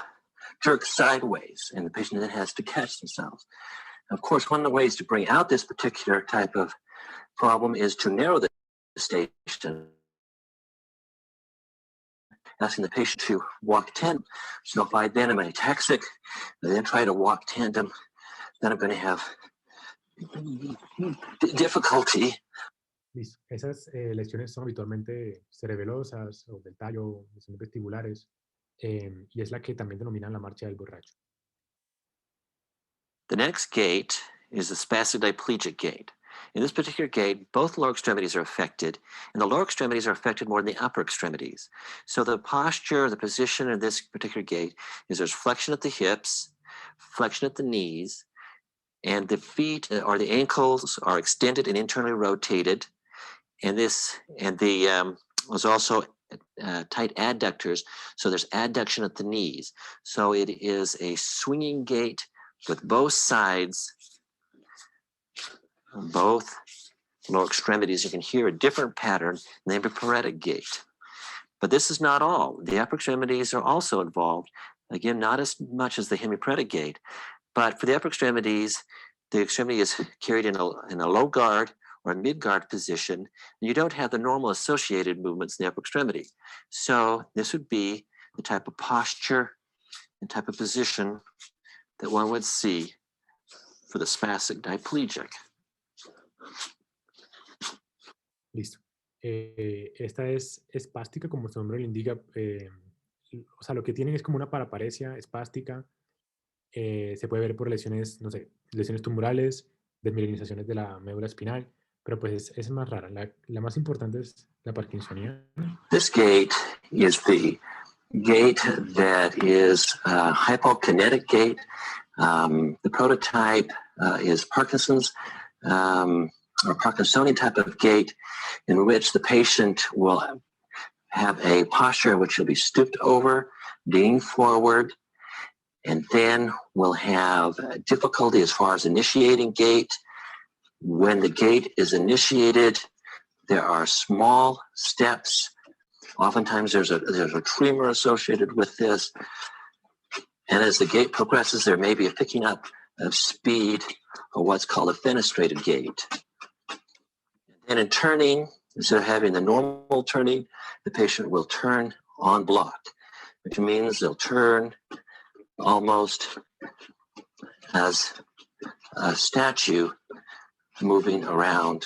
jerk sideways, and the patient then has to catch themselves. Of course, one of the ways to bring out this particular type of problem is to narrow the station, asking the patient to walk tandem. So if I then am ataxic, and then try to walk tandem, then I'm going to have difficulty.
Listo. Esas lesiones son habitualmente cerebelosas o del tallo, lesiones vestibulares, y es la que también denominan la marcha del borracho.
The next gait is the spastic diplegic gait. In this particular gait, both lower extremities are affected, and the lower extremities are affected more than the upper extremities. So the posture, the position of this particular gait is there's flexion at the hips, flexion at the knees, and the feet or the ankles are extended and internally rotated. And there's also tight adductors, so there's adduction at the knees. So it is a swinging gait with both sides, both lower extremities. You can hear a different pattern than the paretic gait. But this is not all. The upper extremities are also involved. Again, not as much as the hemiparetic gait, but for the upper extremities, the extremity is carried in a low guard or a mid guard position, and you don't have the normal associated movements in the upper extremity. So this would be the type of posture and type of position that one would see for the spastic diplegic.
Listo. Esta es espástica, como su nombre lo indica. O sea, lo que tienen es como una paraparesia espástica. Se puede ver por lesiones, no sé, lesiones tumorales, desmielinizaciones de la médula espinal, pero pues es más rara. La más importante es la parkinsoniana.
This gait is the gait that is a hypokinetic gait. The prototype is Parkinson's or Parkinsonian type of gait, in which the patient will have a posture in which he'll be stooped over, leaning forward, and then we'll have difficulty as far as initiating gait. When the gait is initiated, there are small steps. Oftentimes there's a tremor associated with this. And as the gait progresses, there may be a picking up of speed, or what's called a fenestrated gait. And in turning, instead of having the normal turning, the patient will turn en bloc, which means they'll turn almost as statue moving around.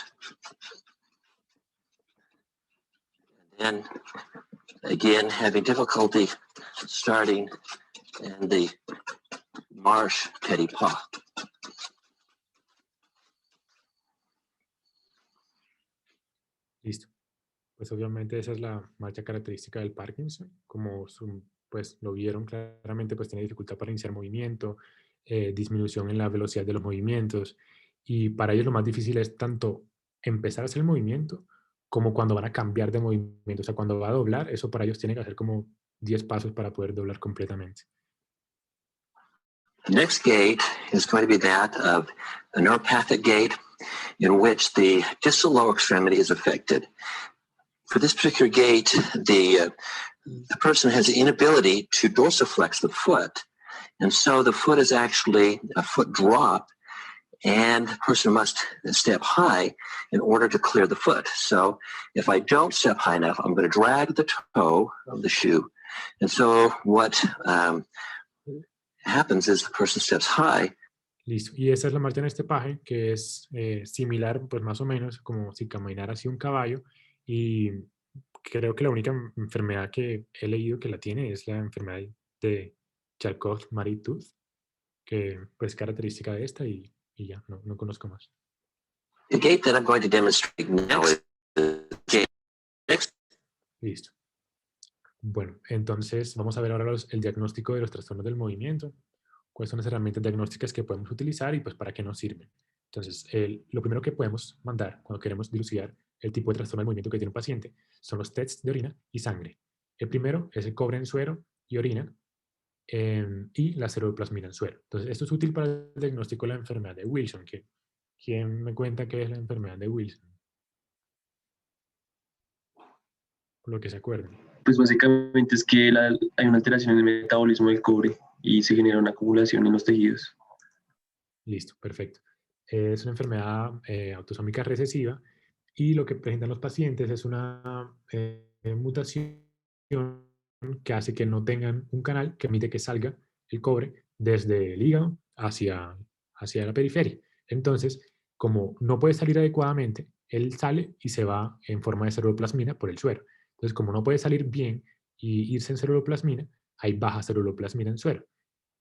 And again, having difficulty starting in the marsh petty paw.
Listo. Pues obviamente esa es la marcha característica del Parkinson. Como pues lo vieron claramente, pues tiene dificultad para iniciar movimiento, disminución en la velocidad de los movimientos. Y para ellos lo más difícil es tanto empezar a hacer el movimiento como cuando van a cambiar de movimiento. O sea, cuando va a doblar, eso para ellos tiene que hacer como 10 pasos para poder doblar completamente.
The next gait is going to be that of a neuropathic gait in which the distal lower extremity is affected. For this particular gait, the person has the inability to dorsiflex the foot. And so the foot is actually a foot drop, and the person must step high in order to clear the foot. So if I don't step high enough, I'm going to drag the toe of the shoe. And so what happens is the person steps high.
Listo. Y esa es la marcha en este paje, que es similar, pues más o menos, como si caminara así un caballo. Y creo que la única enfermedad que he leído que la tiene es la enfermedad de Charcot-Marie-Tooth, que pues es característica de esta y ya, no conozco más.
The gait that I'm going to demonstrate now is the gait.
Listo. Bueno, entonces vamos a ver ahora el diagnóstico de los trastornos del movimiento. ¿Cuáles son las herramientas diagnósticas que podemos utilizar y pues para qué nos sirven? Entonces, lo primero que podemos mandar cuando queremos dilucidar el tipo de trastorno del movimiento que tiene un paciente son los tests de orina y sangre. El primero es el cobre en suero y orina y la ceruloplasmina en suero. Entonces, esto es útil para el diagnóstico de la enfermedad de Wilson. ¿Quién me cuenta qué es la enfermedad de Wilson? Por lo que se acuerden.
Pues básicamente es que hay una alteración en el metabolismo del cobre y se genera una acumulación en los tejidos.
Listo, perfecto. Es una enfermedad autosómica recesiva y lo que presentan los pacientes es una mutación que hace que no tengan un canal que permite que salga el cobre desde el hígado hacia la periferia. Entonces, como no puede salir adecuadamente, él sale y se va en forma de ceruloplasmina por el suero. Entonces, como no puede salir bien y irse en ceruloplasmina, hay baja ceruloplasmina en suero.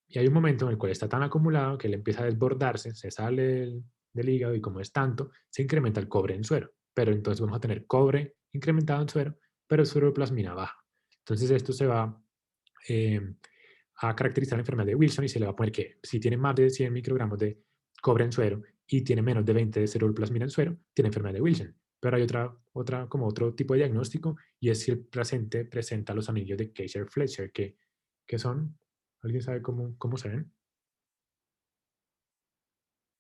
Y hay un momento en el cual está tan acumulado que él empieza a desbordarse, se sale del hígado y como es tanto, se incrementa el cobre en suero. Pero entonces vamos a tener cobre incrementado en suero, pero ceruloplasmina baja. Entonces esto se va a caracterizar la enfermedad de Wilson y se le va a poner que si tiene más de 100 microgramos de cobre en suero y tiene menos de 20 de ceruloplasmina en suero, tiene enfermedad de Wilson. Pero hay otro tipo de diagnóstico y es si el paciente presenta los anillos de Kaiser-Fletcher, que son, ¿alguien sabe cómo se ven?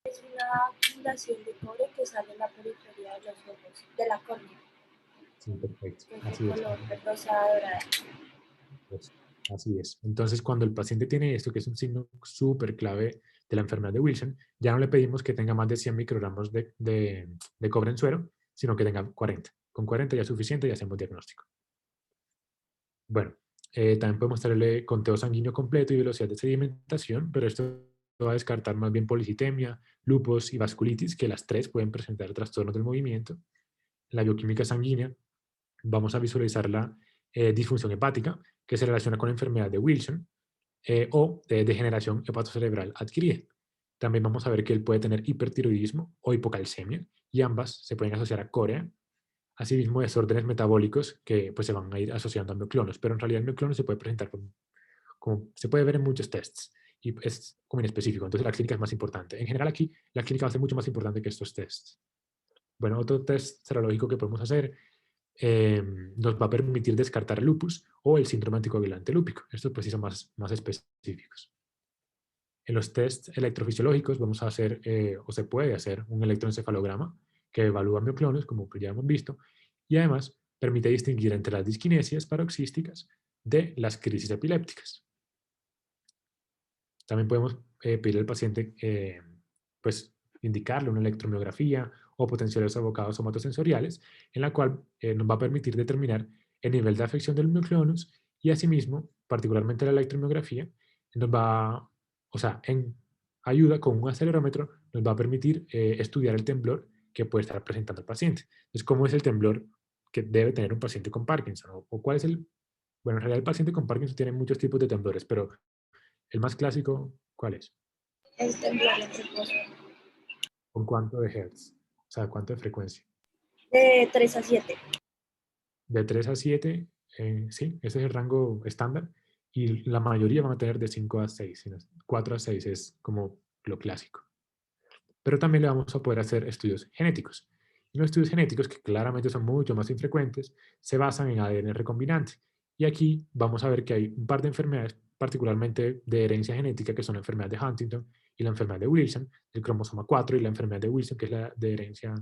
Es una acumulación de cobre que sale en la periferia de los ojos, de la córnea.
Sí, perfecto.
Que es
Así
de
es.
color rosada dorada.
Pues, así es. Entonces, cuando el paciente tiene esto, que es un signo súper clave de la enfermedad de Wilson, ya no le pedimos que tenga más de 100 microgramos de cobre en suero, sino que tenga 40. Con 40 ya es suficiente y hacemos diagnóstico. Bueno, también podemos traerle conteo sanguíneo completo y velocidad de sedimentación, pero esto va a descartar más bien policitemia, lupus y vasculitis, que las tres pueden presentar trastornos del movimiento. En la bioquímica sanguínea vamos a visualizar la disfunción hepática, que se relaciona con la enfermedad de Wilson, o de degeneración hepatocerebral adquirida. También vamos a ver que él puede tener hipertiroidismo o hipocalcemia, y ambas se pueden asociar a corea. Asimismo, desórdenes metabólicos que pues, se van a ir asociando a mioclonos, pero en realidad el mioclono se puede presentar como se puede ver en muchos tests y es como inespecífico, entonces la clínica es más importante. En general aquí la clínica va a ser mucho más importante que estos tests. Bueno, otro test serológico que podemos hacer nos va a permitir descartar el lupus o el síndrome anticoagulante lúpico. Estos pues sí son más específicos. En los tests electrofisiológicos vamos a hacer, o se puede hacer, un electroencefalograma que evalúa mioclonos, como ya hemos visto, y además permite distinguir entre las disquinesias paroxísticas de las crisis epilépticas. También podemos pedirle al paciente, pues, indicarle una electromiografía o potenciales abocados somatosensoriales, en la cual nos va a permitir determinar el nivel de afección del mioclonus y asimismo, particularmente la electromiografía, nos va, ayuda con un acelerómetro, nos va a permitir estudiar el temblor que puede estar presentando el paciente. Entonces, ¿cómo es el temblor que debe tener un paciente con Parkinson? ¿O cuál es el...? Bueno, en realidad el paciente con Parkinson tiene muchos tipos de temblores, pero el más clásico, ¿cuál es?
El temblor en reposo.
¿Con cuánto de hertz? O sea, ¿cuánto de frecuencia?
De 3 a 7.
De 3 a 7, sí, ese es el rango estándar. Y la mayoría van a tener de 5 a 6. 4 a 6 es como lo clásico. Pero también le vamos a poder hacer estudios genéticos. Y los estudios genéticos, que claramente son mucho más infrecuentes, se basan en ADN recombinante. Y aquí vamos a ver que hay un par de enfermedades, particularmente de herencia genética, que son la enfermedad de Huntington y la enfermedad de Wilson, el cromosoma 4, y la enfermedad de Wilson, que es la de herencia,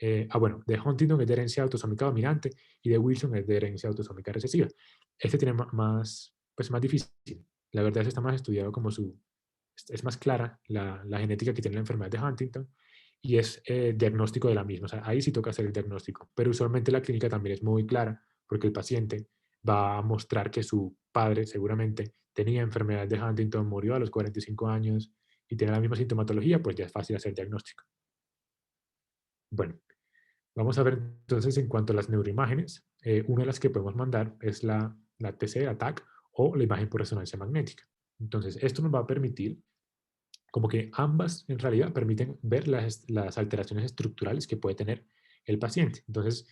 de Huntington es de herencia autosómica dominante y de Wilson es de herencia autosómica recesiva. Este tiene más difícil. La verdad es que está más estudiado como es más clara la genética que tiene la enfermedad de Huntington y es diagnóstico de la misma. O sea, ahí sí toca hacer el diagnóstico, pero usualmente la clínica también es muy clara porque el paciente va a mostrar que su padre seguramente tenía enfermedad de Huntington, murió a los 45 años y tiene la misma sintomatología, pues ya es fácil hacer diagnóstico. Bueno, vamos a ver entonces en cuanto a las neuroimágenes. Una de las que podemos mandar es la TC, la TAC, o la imagen por resonancia magnética. Entonces, esto nos va a permitir, como que ambas en realidad permiten ver las alteraciones estructurales que puede tener el paciente. Entonces,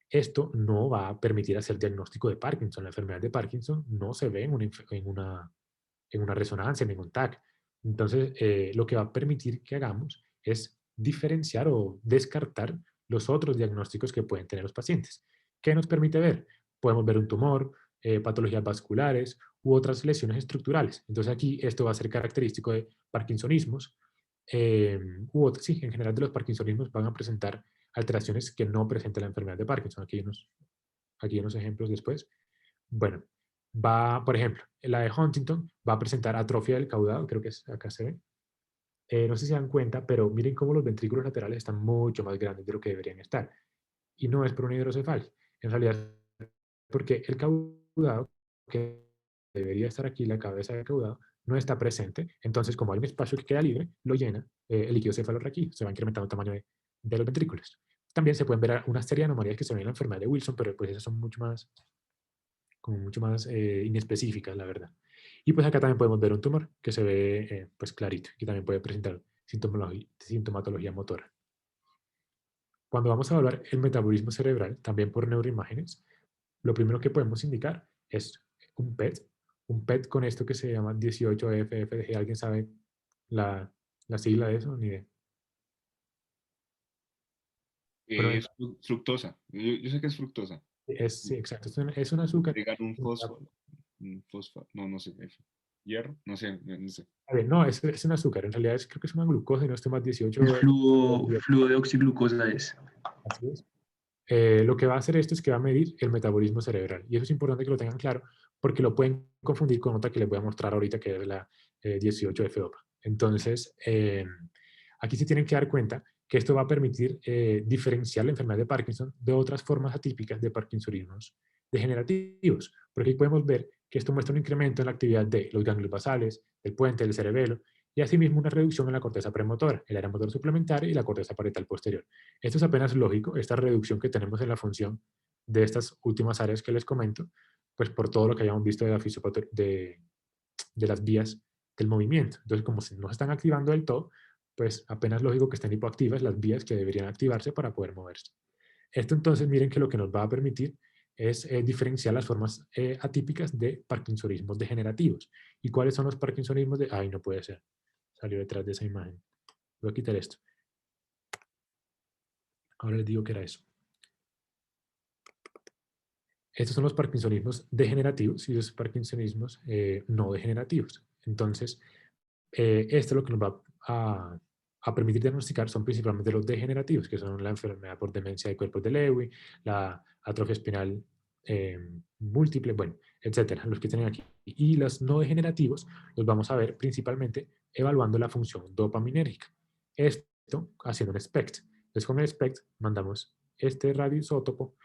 esto no va a permitir hacer diagnóstico de Parkinson. La enfermedad de Parkinson no se ve en una resonancia, en un TAC. Entonces, lo que va a permitir que hagamos es diferenciar o descartar los otros diagnósticos que pueden tener los pacientes. ¿Qué nos permite ver? Podemos ver un tumor, patologías vasculares u otras lesiones estructurales. Entonces aquí esto va a ser característico de parkinsonismos, sí, en general de los parkinsonismos van a presentar alteraciones que no presenta la enfermedad de Parkinson. Aquí hay unos ejemplos después. Bueno, por ejemplo, la de Huntington va a presentar atrofia del caudado, creo que acá se ve. No sé si se dan cuenta, pero miren cómo los ventrículos laterales están mucho más grandes de lo que deberían estar. Y no es por una hidrocefalia. En realidad, porque el caudado, que debería estar aquí, la cabeza del caudado, no está presente. Entonces, como hay un espacio que queda libre, lo llena el líquido cefalorraquídeo. Se va incrementando el tamaño de los ventrículos. También se pueden ver una serie de anomalías que se ven en la enfermedad de Wilson, pero pues esas son mucho más inespecíficas, la verdad. Y pues acá también podemos ver un tumor que se ve pues clarito, que también puede presentar sintomatología motora. Cuando vamos a evaluar el metabolismo cerebral, también por neuroimágenes, lo primero que podemos indicar es un PET con esto que se llama 18FFG. ¿Alguien sabe la sigla de eso? Ni idea. Bueno,
Es fructosa. Yo sé que es fructosa.
sí, exacto. Es un azúcar.
Agregar un fósforo, no sé, hierro, no sé.
A ver, no, es un azúcar. En realidad creo que es una glucosa y no estoy más 18.
El flujo de oxiglucosa es.
Así es. Lo que va a hacer esto es que va a medir el metabolismo cerebral. Y eso es importante que lo tengan claro, porque lo pueden confundir con otra que les voy a mostrar ahorita, que es la 18FOPA. Entonces, aquí se tienen que dar cuenta que esto va a permitir diferenciar la enfermedad de Parkinson de otras formas atípicas de parkinsonismos degenerativos. Porque aquí podemos ver que esto muestra un incremento en la actividad de los ganglios basales, del puente, del cerebelo, y asimismo una reducción en la corteza premotora, el área motor suplementaria y la corteza parietal posterior. Esto es apenas lógico, esta reducción que tenemos en la función de estas últimas áreas que les comento, pues por todo lo que hayamos visto de las vías del movimiento. Entonces, como no se están activando del todo, pues apenas lógico que estén hipoactivas las vías que deberían activarse para poder moverse. Esto entonces, miren que lo que nos va a permitir es diferenciar las formas atípicas de parkinsonismos degenerativos. ¿Y cuáles son los parkinsonismos de...? Ay, no puede ser. Salió detrás de esa imagen. Voy a quitar esto. Ahora les digo que era eso. Estos son los parkinsonismos degenerativos y los parkinsonismos no degenerativos. Entonces, esto lo que nos va a permitir diagnosticar son principalmente los degenerativos, que son la enfermedad por demencia de cuerpos de Lewy, la atrofia espinal múltiple, bueno, etcétera, los que tienen aquí. Y los no degenerativos los vamos a ver principalmente evaluando la función dopaminérgica. Esto haciendo un SPECT. Entonces, con el SPECT mandamos este radioisótopo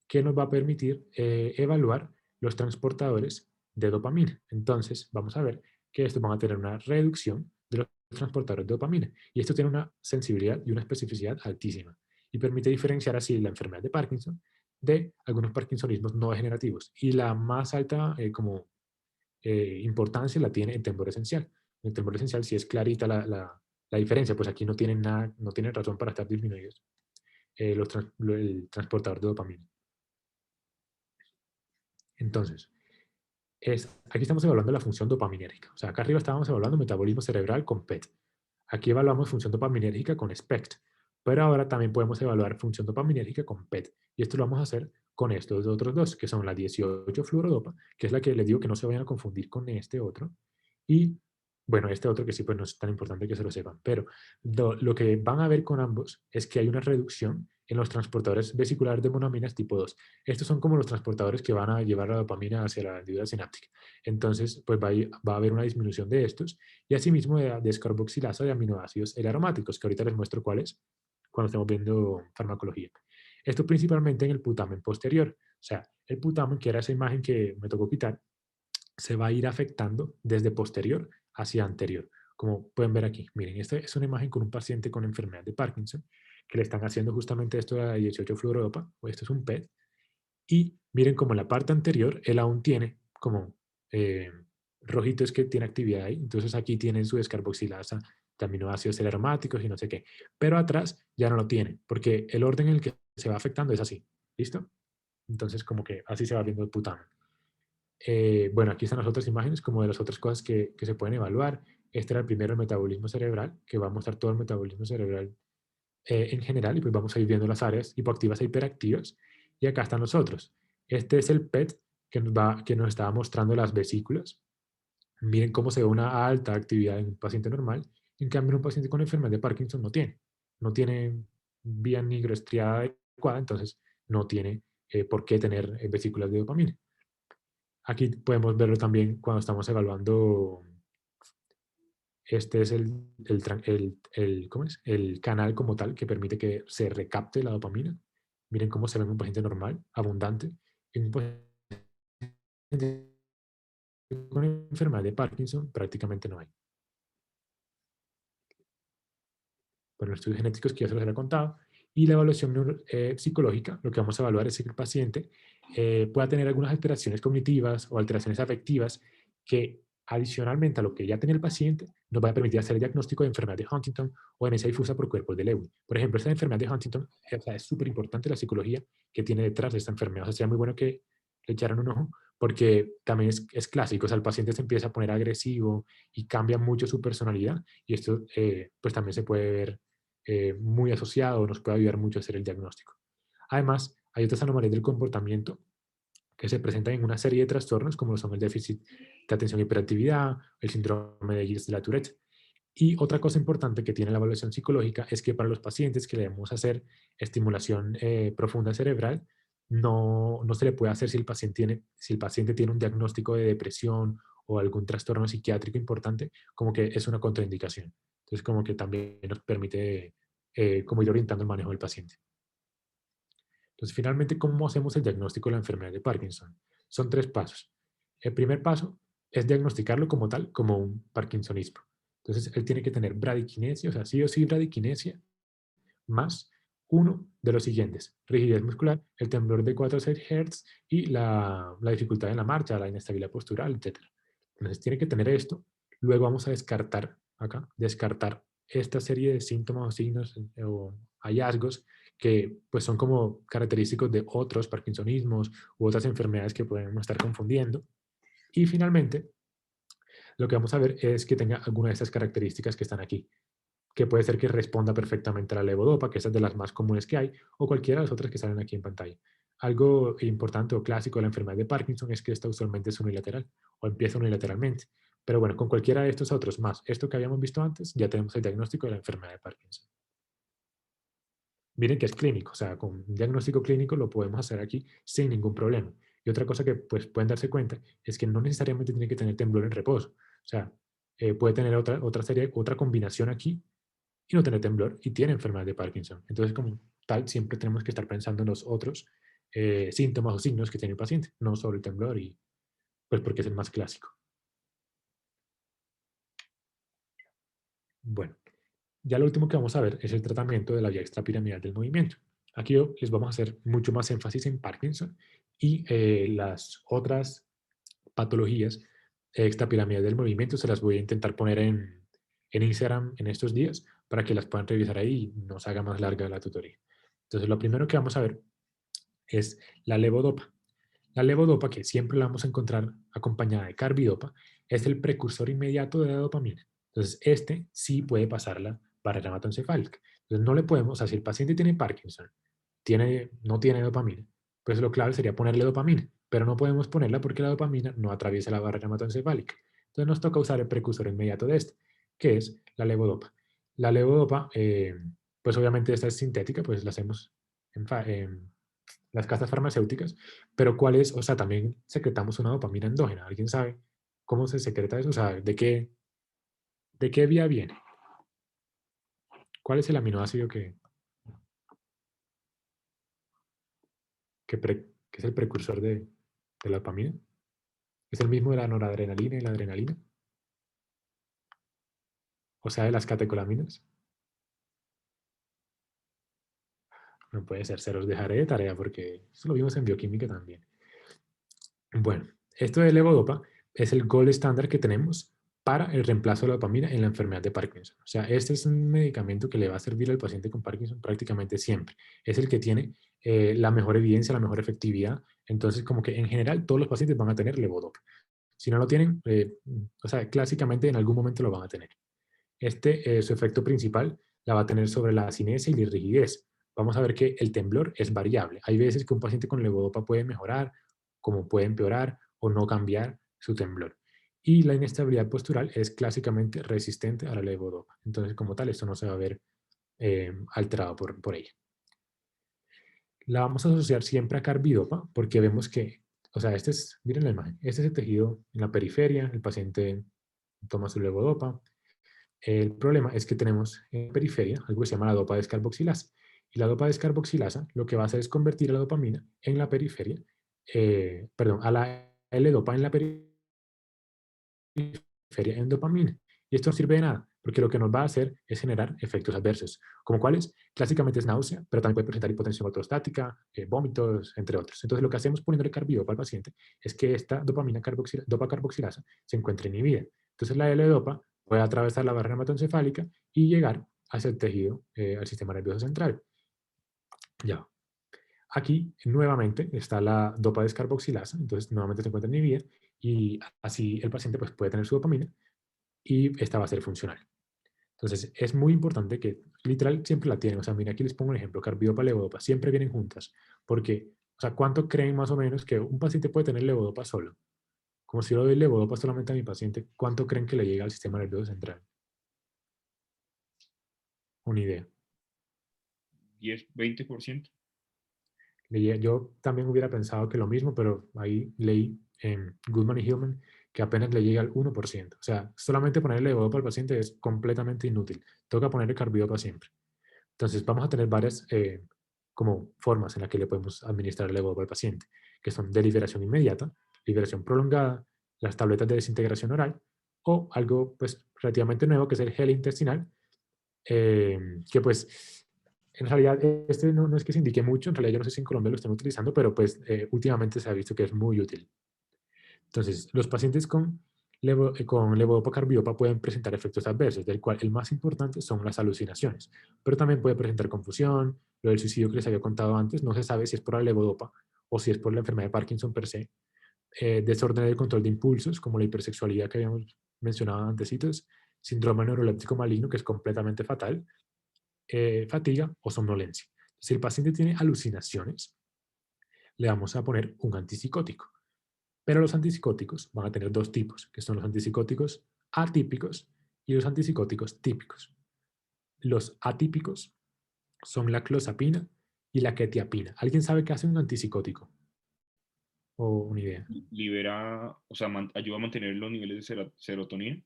que nos va a permitir evaluar los transportadores de dopamina. Entonces, vamos a ver que estos van a tener una reducción de los transportadores de dopamina. Y esto tiene una sensibilidad y una especificidad altísima y permite diferenciar así la enfermedad de Parkinson de algunos parkinsonismos no degenerativos. Y la más alta importancia la tiene el temblor esencial. En el temblor esencial sí es clarita la diferencia, pues aquí no tienen nada, no tienen razón para estar disminuidos el transportador de dopamina. Entonces, aquí estamos evaluando la función dopaminérgica. O sea, acá arriba estábamos evaluando metabolismo cerebral con PET. Aquí evaluamos función dopaminérgica con SPECT. Pero ahora también podemos evaluar función dopaminérgica con PET. Y esto lo vamos a hacer con estos otros dos, que son la 18-fluorodopa, que es la que les digo que no se vayan a confundir con este otro. Y, bueno, este otro que sí, pues no es tan importante que se lo sepan. Pero lo que van a ver con ambos es que hay una reducción en los transportadores vesiculares de monaminas tipo 2. Estos son como los transportadores que van a llevar la dopamina hacia la hendidura sináptica. Entonces, pues va a haber una disminución de estos y asimismo de descarboxilasa de aminoácidos L-aromáticos, que ahorita les muestro cuáles cuando estemos viendo farmacología. Esto principalmente en el putamen posterior. O sea, el putamen, que era esa imagen que me tocó quitar, se va a ir afectando desde posterior hacia anterior. Como pueden ver aquí, miren, esta es una imagen con un paciente con enfermedad de Parkinson, que le están haciendo justamente esto a la 18-fluorodopa, o esto es un PET, y miren como en la parte anterior él aún tiene como rojitos que tiene actividad ahí, entonces aquí tienen su descarboxilasa de aminoácidos aromáticos y no sé qué, pero atrás ya no lo tiene, porque el orden en el que se va afectando es así, ¿listo? Entonces como que así se va viendo el putamen. Bueno, aquí están las otras imágenes como de las otras cosas que se pueden evaluar. Este era el primero, el metabolismo cerebral, que va a mostrar todo el metabolismo cerebral en general, y pues vamos a ir viendo las áreas hipoactivas e hiperactivas. Y acá están los otros. Este es el PET que nos estaba mostrando las vesículas. Miren cómo se ve una alta actividad en un paciente normal. En cambio, un paciente con enfermedad de Parkinson no tiene. No tiene vía nigroestriada adecuada, entonces no tiene por qué tener vesículas de dopamina. Aquí podemos verlo también cuando estamos evaluando. Este es ¿cómo es? El canal como tal que permite que se recapte la dopamina. Miren cómo se ve en un paciente normal, abundante. En un paciente con enfermedad de Parkinson prácticamente no hay. Bueno, los estudios genéticos que ya se los había contado. Y la evaluación psicológica, lo que vamos a evaluar es que el paciente pueda tener algunas alteraciones cognitivas o alteraciones afectivas que adicionalmente a lo que ya tiene el paciente, nos va a permitir hacer el diagnóstico de enfermedad de Huntington o demencia difusa por cuerpos de Lewy. Por ejemplo, esta enfermedad de Huntington, o sea, es súper importante la psicología que tiene detrás de esta enfermedad. O sea, sería muy bueno que le echaran un ojo, porque también es clásico. O sea, el paciente se empieza a poner agresivo y cambia mucho su personalidad. Y esto, pues también se puede ver muy asociado, nos puede ayudar mucho a hacer el diagnóstico. Además, hay otras anomalías del comportamiento que se presentan en una serie de trastornos, como son el déficit de atención y hiperactividad, el síndrome de Gilles de la Tourette. Y otra cosa importante que tiene la evaluación psicológica es que para los pacientes que le debemos hacer estimulación profunda cerebral, no se le puede hacer si el paciente tiene un diagnóstico de depresión o algún trastorno psiquiátrico importante, como que es una contraindicación. Entonces, como que también nos permite como ir orientando el manejo del paciente. Entonces, finalmente, ¿cómo hacemos el diagnóstico de la enfermedad de Parkinson? Son 3 pasos. El primer paso es diagnosticarlo como tal, como un parkinsonismo. Entonces, él tiene que tener bradiquinesia, o sea, sí o sí bradiquinesia, más uno de los siguientes: rigidez muscular, el temblor de 4 a 6 Hz y la dificultad en la marcha, la inestabilidad postural, etc. Entonces, tiene que tener esto. Luego vamos a descartar esta serie de síntomas o signos o hallazgos que pues son como característicos de otros parkinsonismos u otras enfermedades que podemos estar confundiendo. Y finalmente, lo que vamos a ver es que tenga alguna de estas características que están aquí, que puede ser que responda perfectamente a la levodopa, que es de las más comunes que hay, o cualquiera de las otras que salen aquí en pantalla. Algo importante o clásico de la enfermedad de Parkinson es que esta usualmente es unilateral o empieza unilateralmente. Pero bueno, con cualquiera de estos otros más esto que habíamos visto antes, ya tenemos el diagnóstico de la enfermedad de Parkinson. Miren que es clínico, o sea, con un diagnóstico clínico lo podemos hacer aquí sin ningún problema. Y otra cosa que pues, pueden darse cuenta es que no necesariamente tiene que tener temblor en reposo. O sea, puede tener otra combinación aquí y no tener temblor y tiene enfermedad de Parkinson. Entonces, como tal, siempre tenemos que estar pensando en los otros síntomas o signos que tiene el paciente, no sobre el temblor, y pues porque es el más clásico. Bueno, ya lo último que vamos a ver es el tratamiento de la vía extrapiramidal del movimiento. Aquí les vamos a hacer mucho más énfasis en Parkinson y las otras patologías extrapiramidales del movimiento se las voy a intentar poner en Instagram en estos días para que las puedan revisar ahí y nos haga más larga la tutoría. Entonces, lo primero que vamos a ver es la levodopa. La levodopa, que siempre la vamos a encontrar acompañada de carbidopa, es el precursor inmediato de la dopamina. Entonces, este sí puede pasar la barrera hematoencefálica. Entonces, no le podemos, o sea, si el paciente tiene Parkinson, no tiene dopamina, pues lo clave sería ponerle dopamina, pero no podemos ponerla porque la dopamina no atraviesa la barrera hematoencefálica. Entonces, nos toca usar el precursor inmediato de este, que es la levodopa. La levodopa, pues obviamente esta es sintética, pues la hacemos en las casas farmacéuticas, pero ¿cuál es? O sea, también secretamos una dopamina endógena. ¿Alguien sabe cómo se secreta eso? O sea, de qué vía viene? ¿Cuál es el aminoácido que es el precursor de la dopamina? ¿Es el mismo de la noradrenalina y la adrenalina? O sea, de las catecolaminas. No puede ser, se los dejaré de tarea porque eso lo vimos en bioquímica también. Bueno, esto de levodopa es el gold estándar que tenemos para el reemplazo de la dopamina en la enfermedad de Parkinson. O sea, este es un medicamento que le va a servir al paciente con Parkinson prácticamente siempre. Es el que tiene la mejor evidencia, la mejor efectividad. Entonces, como que en general todos los pacientes van a tener levodopa. Si no lo tienen, o sea, clásicamente en algún momento lo van a tener. Su efecto principal la va a tener sobre la cinesia y la rigidez. Vamos a ver que el temblor es variable. Hay veces que un paciente con levodopa puede mejorar, como puede empeorar o no cambiar su temblor. Y la inestabilidad postural es clásicamente resistente a la levodopa. Entonces, como tal, esto no se va a ver alterado por ella. La vamos a asociar siempre a carbidopa porque vemos que, o sea, miren la imagen, este es el tejido en la periferia, el paciente toma su levodopa. El problema es que tenemos en periferia algo que se llama la dopa descarboxilasa. Y la dopa descarboxilasa lo que va a hacer es convertir a la dopamina en la periferia, a la L-dopa en la periferia en dopamina. Y esto no sirve de nada, porque lo que nos va a hacer es generar efectos adversos, como cuáles clásicamente es náusea, pero también puede presentar hipotensión ortostática, vómitos, entre otros. Entonces lo que hacemos poniéndole carbidopa al paciente es que esta dopa carboxilasa se encuentre inhibida. Entonces la L-dopa puede atravesar la barrera hematoencefálica y llegar hacia el tejido, al sistema nervioso central. Ya. Aquí nuevamente está la dopa descarboxilasa, entonces nuevamente se encuentra inhibida y así el paciente pues, puede tener su dopamina y esta va a ser funcional. Entonces es muy importante que literal siempre la tienen. O sea, mira, aquí les pongo un ejemplo, carbidopa, levodopa, siempre vienen juntas. Porque, o sea, ¿cuánto creen más o menos que un paciente puede tener levodopa solo? Como si yo doy levodopa solamente a mi paciente, ¿cuánto creen que le llega al sistema nervioso central? Una idea.
10, 20%.
Yo también hubiera pensado que lo mismo, pero ahí leí en Goodman y Hillman que apenas le llega al 1%. O sea, solamente ponerle levodopa al paciente es completamente inútil. Toca ponerle carbidopa siempre. Entonces, vamos a tener varias como formas en las que le podemos administrar el levodopa al paciente, que son de liberación inmediata, liberación prolongada, las tabletas de desintegración oral, o algo pues relativamente nuevo, que es el gel intestinal, que pues en realidad este no es que se indique mucho, en realidad yo no sé si en Colombia lo están utilizando, pero pues últimamente se ha visto que es muy útil. Entonces, los pacientes con levodopa carbidopa pueden presentar efectos adversos, del cual el más importante son las alucinaciones, pero también puede presentar confusión, lo del suicidio que les había contado antes, no se sabe si es por la levodopa o si es por la enfermedad de Parkinson per se, desorden del control de impulsos, como la hipersexualidad que habíamos mencionado antecitos, síndrome neuroléptico maligno, que es completamente fatal, fatiga o somnolencia. Si el paciente tiene alucinaciones, le vamos a poner un antipsicótico. Pero los antipsicóticos van a tener dos tipos, que son los antipsicóticos atípicos y los antipsicóticos típicos. Los atípicos son la clozapina y la quetiapina. ¿Alguien sabe qué hace un antipsicótico? ¿O una idea?
Libera, o sea, ayuda a mantener los niveles de serotonina.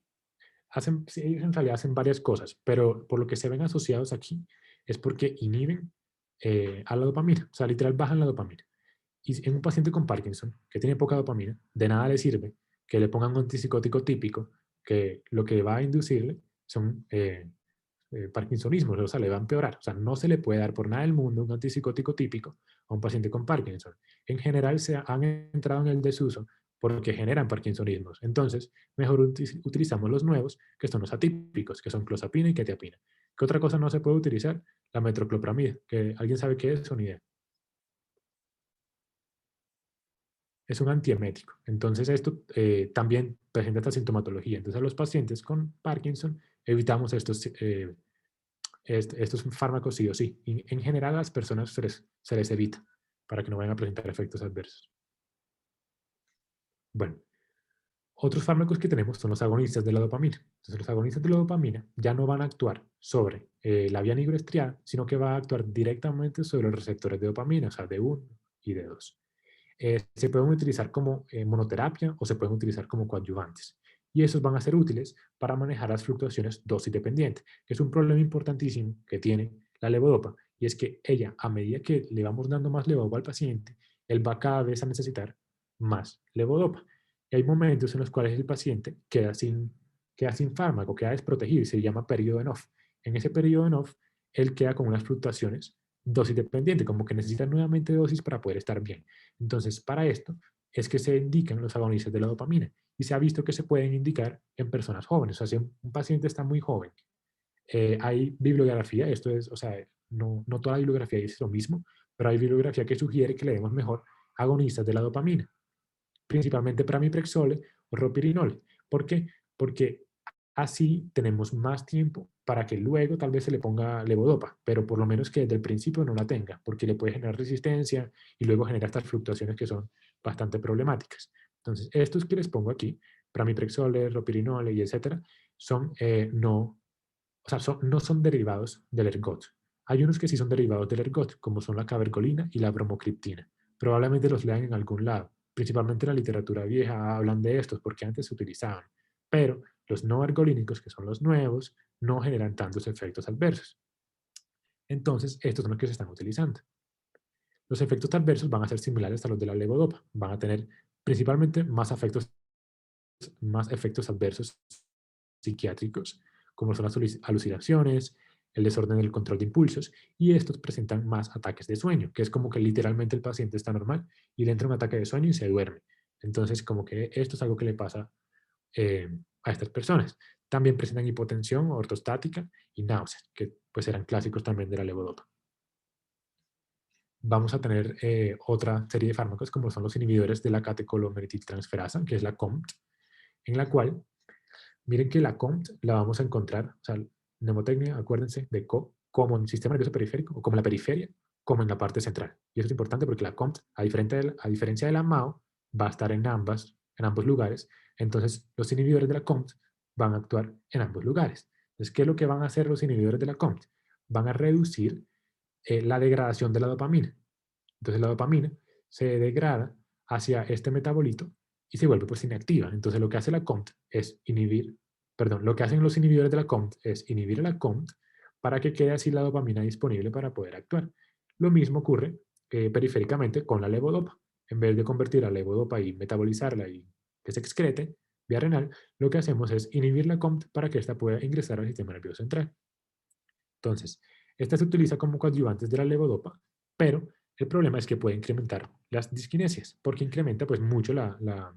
Sí, ellos en realidad hacen varias cosas, pero por lo que se ven asociados aquí es porque inhiben a la dopamina, o sea, literal bajan la dopamina. Y en un paciente con Parkinson, que tiene poca dopamina, de nada le sirve que le pongan un antipsicótico típico, que lo que va a inducirle son parkinsonismo, o sea, le va a empeorar. O sea, no se le puede dar por nada del mundo un antipsicótico típico a un paciente con Parkinson. En general se han entrado en el desuso porque generan parkinsonismos. Entonces, mejor utilizamos los nuevos, que son los atípicos, que son clozapina y quetiapina. ¿Qué otra cosa no se puede utilizar? La metoclopramida, que ¿alguien sabe qué es o ni idea? Es un antiemético. Entonces, esto también presenta esta sintomatología. Entonces, a los pacientes con Parkinson evitamos estos fármacos sí o sí. Y en general, a las personas se les evita para que no vayan a presentar efectos adversos. Bueno, otros fármacos que tenemos son los agonistas de la dopamina. Entonces, los agonistas de la dopamina ya no van a actuar sobre la vía nigroestriada, sino que va a actuar directamente sobre los receptores de dopamina, o sea, D1 y D2. Se pueden utilizar como monoterapia o se pueden utilizar como coadyuvantes. Y esos van a ser útiles para manejar las fluctuaciones dosis dependiente, que es un problema importantísimo que tiene la levodopa, y es que ella, a medida que le vamos dando más levodopa al paciente, él va cada vez a necesitar más levodopa. Y hay momentos en los cuales el paciente queda sin fármaco, queda desprotegido y se llama periodo en off. En ese periodo en off, él queda con unas fluctuaciones dosis dependiente, como que necesita nuevamente dosis para poder estar bien. Entonces, para esto es que se indican los agonistas de la dopamina y se ha visto que se pueden indicar en personas jóvenes. O sea, si un paciente está muy joven, hay bibliografía, esto es, o sea, no toda la bibliografía dice lo mismo, pero hay bibliografía que sugiere que le demos mejor agonistas de la dopamina, principalmente pramipexole o ropirinole. ¿Por qué? Porque así tenemos más tiempo para que luego tal vez se le ponga levodopa, pero por lo menos que desde el principio no la tenga, porque le puede generar resistencia y luego genera estas fluctuaciones que son bastante problemáticas. Entonces, estos que les pongo aquí, pramipexole, ropirinole y etcétera, son no son derivados del ergot. Hay unos que sí son derivados del ergot, como son la cabergolina y la bromocriptina. Probablemente los lean en algún lado. Principalmente en la literatura vieja hablan de estos porque antes se utilizaban. Pero los no ergolínicos, que son los nuevos, no generan tantos efectos adversos. Entonces, estos son los que se están utilizando. Los efectos adversos van a ser similares a los de la levodopa. Van a tener principalmente más efectos adversos psiquiátricos, como son las alucinaciones, el desorden del control de impulsos, y estos presentan más ataques de sueño, que es como que literalmente el paciente está normal y le entra un ataque de sueño y se duerme. Entonces, como que esto es algo que le pasa a estas personas. También presentan hipotensión ortostática y náuseas, que pues eran clásicos también de la levodopa. Vamos a tener otra serie de fármacos, como son los inhibidores de la catecolamimetiltransferasa, que es la COMT, en la cual, miren que la COMT la vamos a encontrar, o sea, mnemotecnia, acuérdense, de como en el sistema nervioso periférico, o como en la periferia, como en la parte central. Y eso es importante porque la COMT, a diferencia de la MAO, va a estar en ambos lugares. Entonces, los inhibidores de la COMT van a actuar en ambos lugares. Entonces, ¿qué es lo que van a hacer los inhibidores de la COMT? Van a reducir la degradación de la dopamina. Entonces, la dopamina se degrada hacia este metabolito y se vuelve pues inactiva. Entonces, lo que hace la COMT es lo que hacen los inhibidores de la COMT es inhibir la COMT para que quede así la dopamina disponible para poder actuar. Lo mismo ocurre periféricamente con la levodopa. En vez de convertir a levodopa y metabolizarla y que se excrete vía renal, lo que hacemos es inhibir la COMT para que ésta pueda ingresar al sistema nervioso central. Entonces, esta se utiliza como coadyuvantes de la levodopa, pero el problema es que puede incrementar las disquinesias, porque incrementa pues mucho la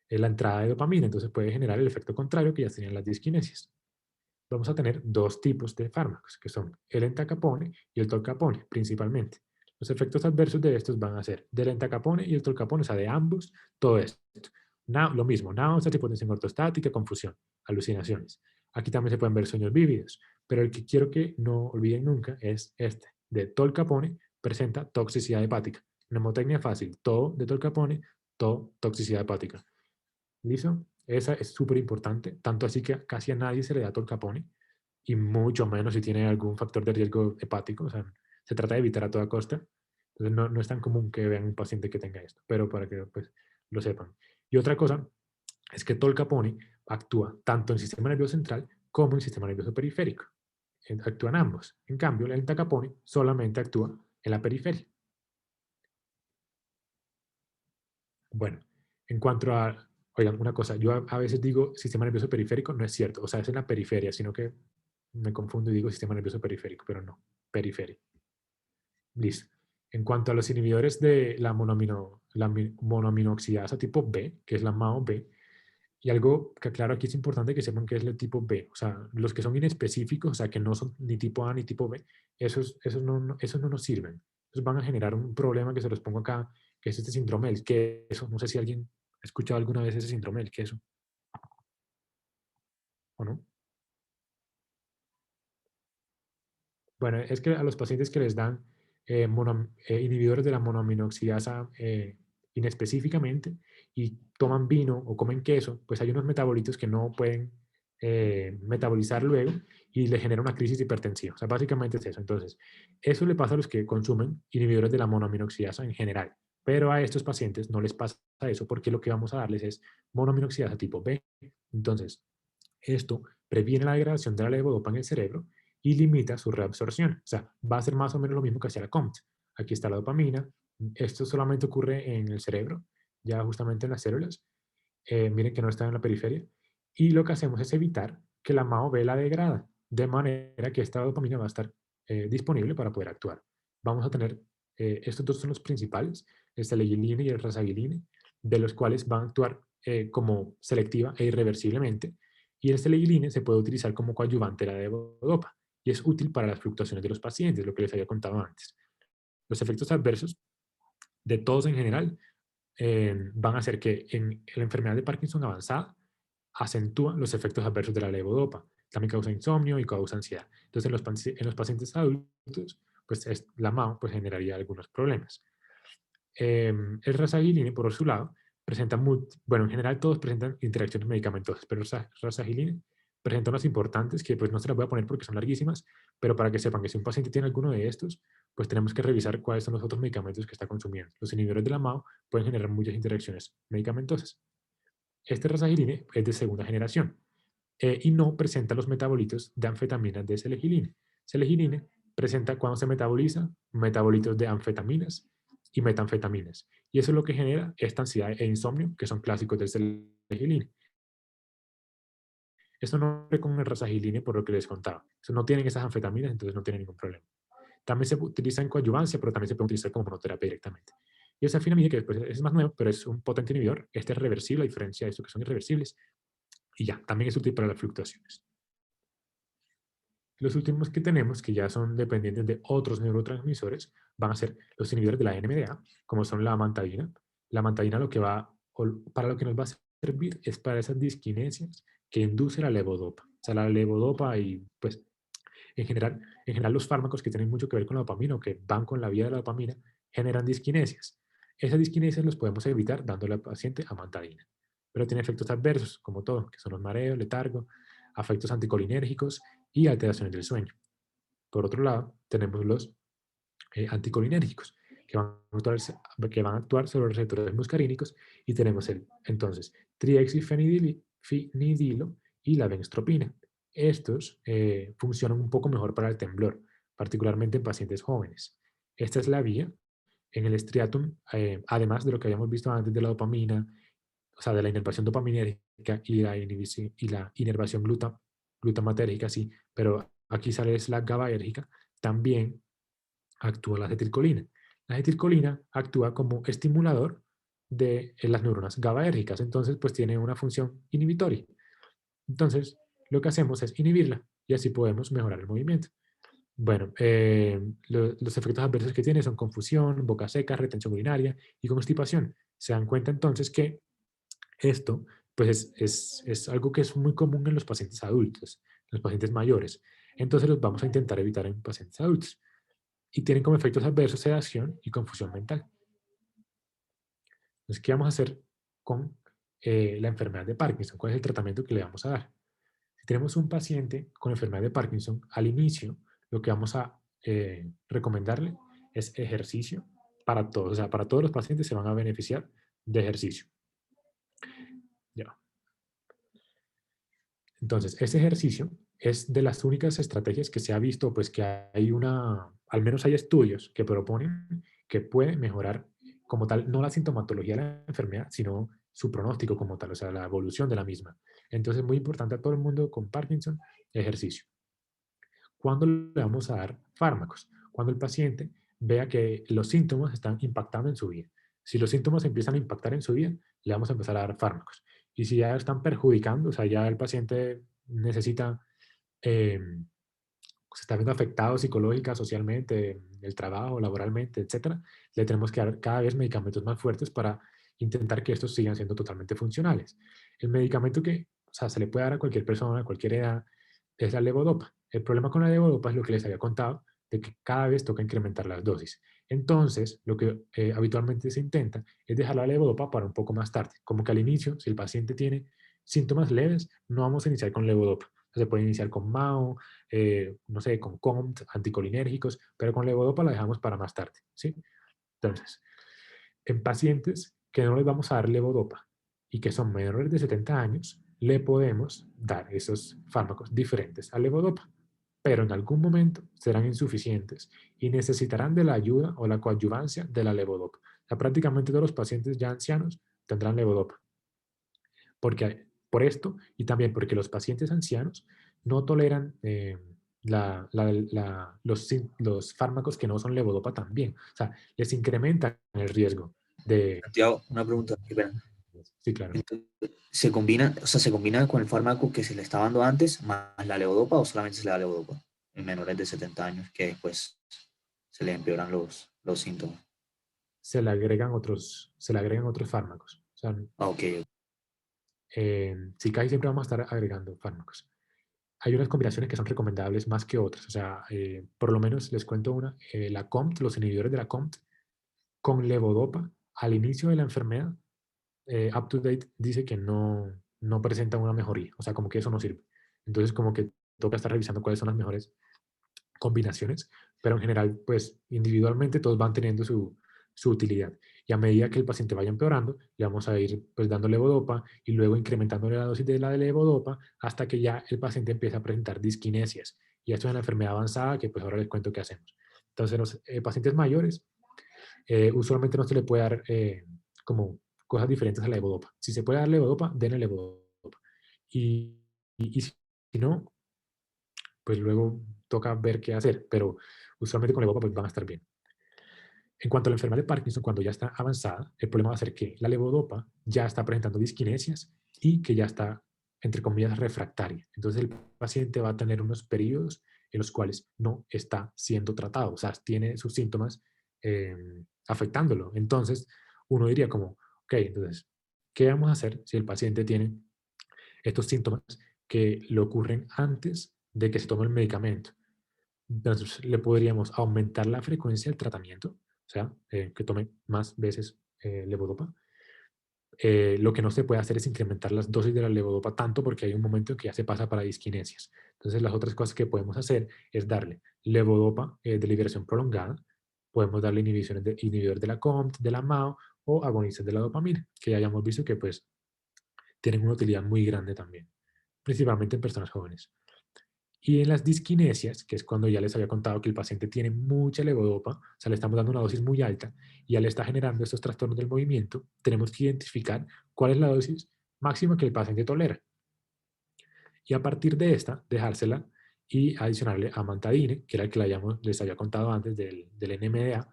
entrada de dopamina, entonces puede generar el efecto contrario que ya tenían las disquinesias. Vamos a tener dos tipos de fármacos, que son el entacapone y el tolcapone, principalmente. Los efectos adversos de estos van a ser del entacapone y el tolcapone, o sea, de ambos, todo esto. Lo mismo, náuseas, hipotensión ortostática, confusión, alucinaciones. Aquí también se pueden ver sueños vívidos, pero el que quiero que no olviden nunca es este, de tolcapone, presenta toxicidad hepática. Mnemotecnia fácil, todo de tolcapone, todo toxicidad hepática. ¿Listo? Esa es súper importante, tanto así que casi a nadie se le da tolcapone, y mucho menos si tiene algún factor de riesgo hepático, o sea, se trata de evitar a toda costa. Entonces no es tan común que vean un paciente que tenga esto, pero para que pues, lo sepan. Y otra cosa es que tolcapone actúa tanto en el sistema nervioso central como en el sistema nervioso periférico. Actúan ambos. En cambio, el entacapone solamente actúa en la periferia. Bueno, en cuanto a Oigan, una cosa, yo a veces digo sistema nervioso periférico, no es cierto, o sea, es en la periferia, sino que me confundo y digo sistema nervioso periférico, pero no, periferia. Listo. En cuanto a los inhibidores de la monoaminoxidasa tipo B, que es la MAO-B, y algo que claro aquí es importante que sepan que es el tipo B, o sea, los que son inespecíficos, o sea, que no son ni tipo A ni tipo B, esos no nos sirven. Esos van a generar un problema que se los pongo acá, que es este síndrome del queso. No sé si alguien ha escuchado alguna vez ese síndrome del queso, ¿o no? Bueno, es que a los pacientes que les dan inhibidores de la monoaminoxidasa inespecíficamente y toman vino o comen queso, pues hay unos metabolitos que no pueden metabolizar luego y le genera una crisis hipertensiva. O sea, básicamente es eso. Entonces, eso le pasa a los que consumen inhibidores de la monoaminoxidasa en general, pero a estos pacientes no les pasa eso porque lo que vamos a darles es monoaminoxidasa tipo B. Entonces, esto previene la degradación de la levodopa en el cerebro y limita su reabsorción. O sea, va a ser más o menos lo mismo que hacía la COMT. Aquí está la dopamina. Esto solamente ocurre en el cerebro, ya justamente en las células. Miren que no está en la periferia. Y lo que hacemos es evitar que la MAO-B la degrada, de manera que esta dopamina va a estar disponible para poder actuar. Vamos a tener, estos dos son los principales, el selegiline y el rasagiline, de los cuales van a actuar como selectiva e irreversiblemente, y el selegiline se puede utilizar como coadyuvante de la levodopa y es útil para las fluctuaciones de los pacientes, lo que les había contado antes. Los efectos adversos de todos en general van a hacer que en la enfermedad de Parkinson avanzada acentúan los efectos adversos de la levodopa. También causa insomnio y causa ansiedad. Entonces, en los pacientes adultos, pues la MAO pues, generaría algunos problemas. El rasagiline, por su lado, presenta, bueno, en general todos presentan interacciones medicamentosas, pero el rasagiline presenta unas importantes que pues no se las voy a poner porque son larguísimas, pero para que sepan que si un paciente tiene alguno de estos, pues tenemos que revisar cuáles son los otros medicamentos que está consumiendo. Los inhibidores de la MAO pueden generar muchas interacciones medicamentosas. Este rasagiline es de segunda generación y no presenta los metabolitos de anfetaminas de selegiline. Selegiline presenta cuando se metaboliza metabolitos de anfetaminas y metanfetaminas. Y eso es lo que genera esta ansiedad e insomnio, que son clásicos del selegiline. Esto no ocurre con el rasagiline por lo que les contaba. Eso no tienen esas anfetaminas, entonces no tienen ningún problema. También se utiliza en coadyuvancia, pero también se puede utilizar como monoterapia directamente. Y esa finamida, que después es más nuevo, pero es un potente inhibidor, este es reversible, a diferencia de estos que son irreversibles. Y ya, también es útil para las fluctuaciones. Los últimos que tenemos, que ya son dependientes de otros neurotransmisores, van a ser los inhibidores de la NMDA, como son la amantadina. La amantadina para lo que nos va a servir es para esas disquinesias que induce la levodopa. O sea, la levodopa y pues en general los fármacos que tienen mucho que ver con la dopamina o que van con la vía de la dopamina generan disquinesias. Esas disquinesias los podemos evitar dándole al paciente amantadina. Pero tiene efectos adversos, como todo, que son los mareos, letargo, efectos anticolinérgicos y alteraciones del sueño. Por otro lado, tenemos los anticolinérgicos, que van a actuar sobre los receptores muscarínicos, y tenemos entonces, triexifenidilo y la benztropina. Estos funcionan un poco mejor para el temblor, particularmente en pacientes jóvenes. Esta es la vía. En el striatum, además de lo que habíamos visto antes de la dopamina, o sea, de la inervación dopaminérgica y la inervación glutamatérgica, sí, pero aquí sale es la GABAérgica, también actúa la acetilcolina. La acetilcolina actúa como estimulador de las neuronas GABAérgicas, entonces pues tiene una función inhibitoria. Entonces, lo que hacemos es inhibirla y así podemos mejorar el movimiento. Bueno, los efectos adversos que tiene son confusión, boca seca, retención urinaria y constipación. Se dan cuenta entonces que esto pues es algo que es muy común en los pacientes adultos, en los pacientes mayores. Entonces los vamos a intentar evitar en pacientes adultos. Y tienen como efectos adversos sedación y confusión mental. Entonces, ¿qué vamos a hacer con la enfermedad de Parkinson? ¿Cuál es el tratamiento que le vamos a dar? Si tenemos un paciente con enfermedad de Parkinson, al inicio lo que vamos a recomendarle es ejercicio para todos. O sea, para todos los pacientes se van a beneficiar de ejercicio. Ya. Entonces, ese ejercicio es de las únicas estrategias que se ha visto, pues que hay al menos hay estudios que proponen que puede mejorar como tal, no la sintomatología de la enfermedad, sino su pronóstico como tal, o sea, la evolución de la misma. Entonces es muy importante a todo el mundo con Parkinson, ejercicio. ¿Cuándo le vamos a dar fármacos? Cuando el paciente vea que los síntomas están impactando en su vida. Si los síntomas empiezan a impactar en su vida, le vamos a empezar a dar fármacos. Y si ya están perjudicando, o sea, ya el paciente necesita, se está viendo afectado psicológica, socialmente, en el trabajo, laboralmente, etcétera, le tenemos que dar cada vez medicamentos más fuertes para intentar que estos sigan siendo totalmente funcionales. El medicamento que, o sea, se le puede dar a cualquier persona, a cualquier edad, es la levodopa. El problema con la levodopa es lo que les había contado, de que cada vez toca incrementar las dosis. Entonces, lo que habitualmente se intenta es dejar la levodopa para un poco más tarde. Como que al inicio, si el paciente tiene síntomas leves, no vamos a iniciar con levodopa. Se puede iniciar con MAO, no sé, con COMT, anticolinérgicos, pero con levodopa la dejamos para más tarde, ¿sí? Entonces, en pacientes que no les vamos a dar levodopa y que son menores de 70 años, le podemos dar esos fármacos diferentes a levodopa, pero en algún momento serán insuficientes y necesitarán de la ayuda o la coadyuvancia de la levodopa. O sea, prácticamente todos los pacientes ya ancianos tendrán levodopa. Por esto y también porque los pacientes ancianos no toleran los fármacos que no son levodopa también. O sea, les incrementan el riesgo de...
Santiago, una pregunta, qué pena.
Sí, claro.
Entonces, ¿se combina, o sea, se combina con el fármaco que se le estaba dando antes más la levodopa o solamente se le da levodopa en menores de 70 años que después se le empeoran los síntomas?
Se le agregan otros fármacos. O sea,
Ah, ok.
sí, casi siempre vamos a estar agregando fármacos. Hay unas combinaciones que son recomendables más que otras. O sea, por lo menos les cuento una. La COMT, los inhibidores de la COMT, con levodopa, al inicio de la enfermedad, UpToDate dice que no presenta una mejoría. O sea, como que eso no sirve. Entonces, como que toca estar revisando cuáles son las mejores combinaciones, pero en general, pues individualmente todos van teniendo su utilidad. Y a medida que el paciente vaya empeorando, le vamos a ir pues dando levodopa y luego incrementándole la dosis de la de levodopa hasta que ya el paciente empieza a presentar disquinesias. Y esto es la enfermedad avanzada que pues ahora les cuento qué hacemos. Entonces, los pacientes mayores usualmente no se le puede dar como cosas diferentes a la levodopa. Si se puede dar levodopa, denle levodopa. Y si no, pues luego toca ver qué hacer, pero usualmente con levodopa pues van a estar bien. En cuanto a la enfermedad de Parkinson, cuando ya está avanzada, el problema va a ser que la levodopa ya está presentando disquinesias y que ya está, entre comillas, refractaria. Entonces el paciente va a tener unos periodos en los cuales no está siendo tratado, o sea, tiene sus síntomas afectándolo. Entonces uno diría como, ok, entonces, ¿qué vamos a hacer si el paciente tiene estos síntomas que le ocurren antes de que se tome el medicamento? Entonces, le podríamos aumentar la frecuencia del tratamiento, o sea, que tome más veces levodopa. Lo que no se puede hacer es incrementar las dosis de la levodopa tanto porque hay un momento en que ya se pasa para disquinesias. Entonces, las otras cosas que podemos hacer es darle levodopa de liberación prolongada, podemos darle inhibidor de la COMT, de la MAO o agonistas de la dopamina, que ya hayamos visto que pues tienen una utilidad muy grande también, principalmente en personas jóvenes. Y en las disquinesias, que es cuando ya les había contado que el paciente tiene mucha levodopa, o sea, le estamos dando una dosis muy alta y ya le está generando estos trastornos del movimiento, tenemos que identificar cuál es la dosis máxima que el paciente tolera. Y a partir de esta, dejársela y adicionarle amantadine, que era el que les había contado antes del NMDA,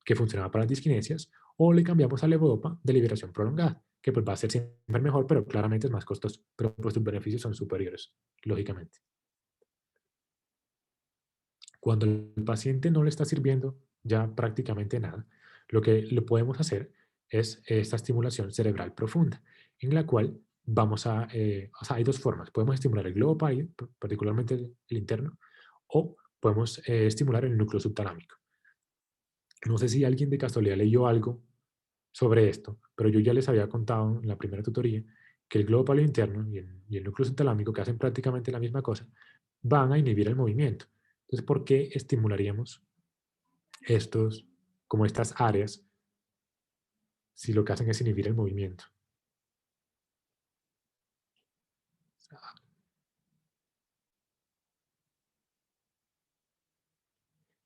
que funcionaba para las disquinesias, o le cambiamos a levodopa de liberación prolongada, que pues va a ser siempre mejor, pero claramente es más costoso, pero pues sus beneficios son superiores, lógicamente. Cuando el paciente no le está sirviendo ya prácticamente nada, lo que le podemos hacer es esta estimulación cerebral profunda, en la cual vamos a, o sea, hay dos formas. Podemos estimular el globo pálido, particularmente el interno, o podemos estimular el núcleo subtalámico. No sé si alguien de casualidad leyó algo sobre esto, pero yo ya les había contado en la primera tutoría que el globo pálido interno y el núcleo subtalámico, que hacen prácticamente la misma cosa, van a inhibir el movimiento. Entonces, ¿por qué estimularíamos estas áreas si lo que hacen es inhibir el movimiento?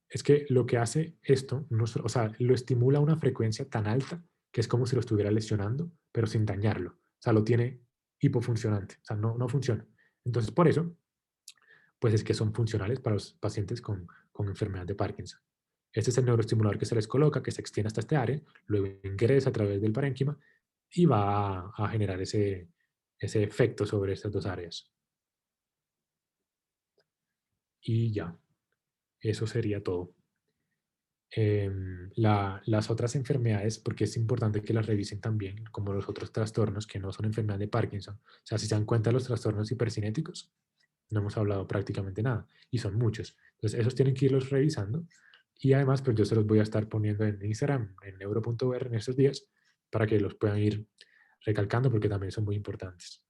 Es que lo que hace esto, o sea, lo estimula a una frecuencia tan alta que es como si lo estuviera lesionando, pero sin dañarlo. O sea, lo tiene hipofuncionante, o sea, no funciona. Entonces, por eso, pues es que son funcionales para los pacientes con enfermedad de Parkinson. Este es el neuroestimulador que se les coloca, que se extiende hasta este área, luego ingresa a través del parénquima y va a generar ese efecto sobre estas dos áreas. Y ya, eso sería todo. Las otras enfermedades, porque es importante que las revisen también, como los otros trastornos que no son enfermedad de Parkinson. O sea, si se dan cuenta los trastornos hipercinéticos, no hemos hablado prácticamente nada, y son muchos. Entonces, esos tienen que irlos revisando. Y además, pues yo se los voy a estar poniendo en Instagram, en neuro.vr en estos días, para que los puedan ir recalcando, porque también son muy importantes.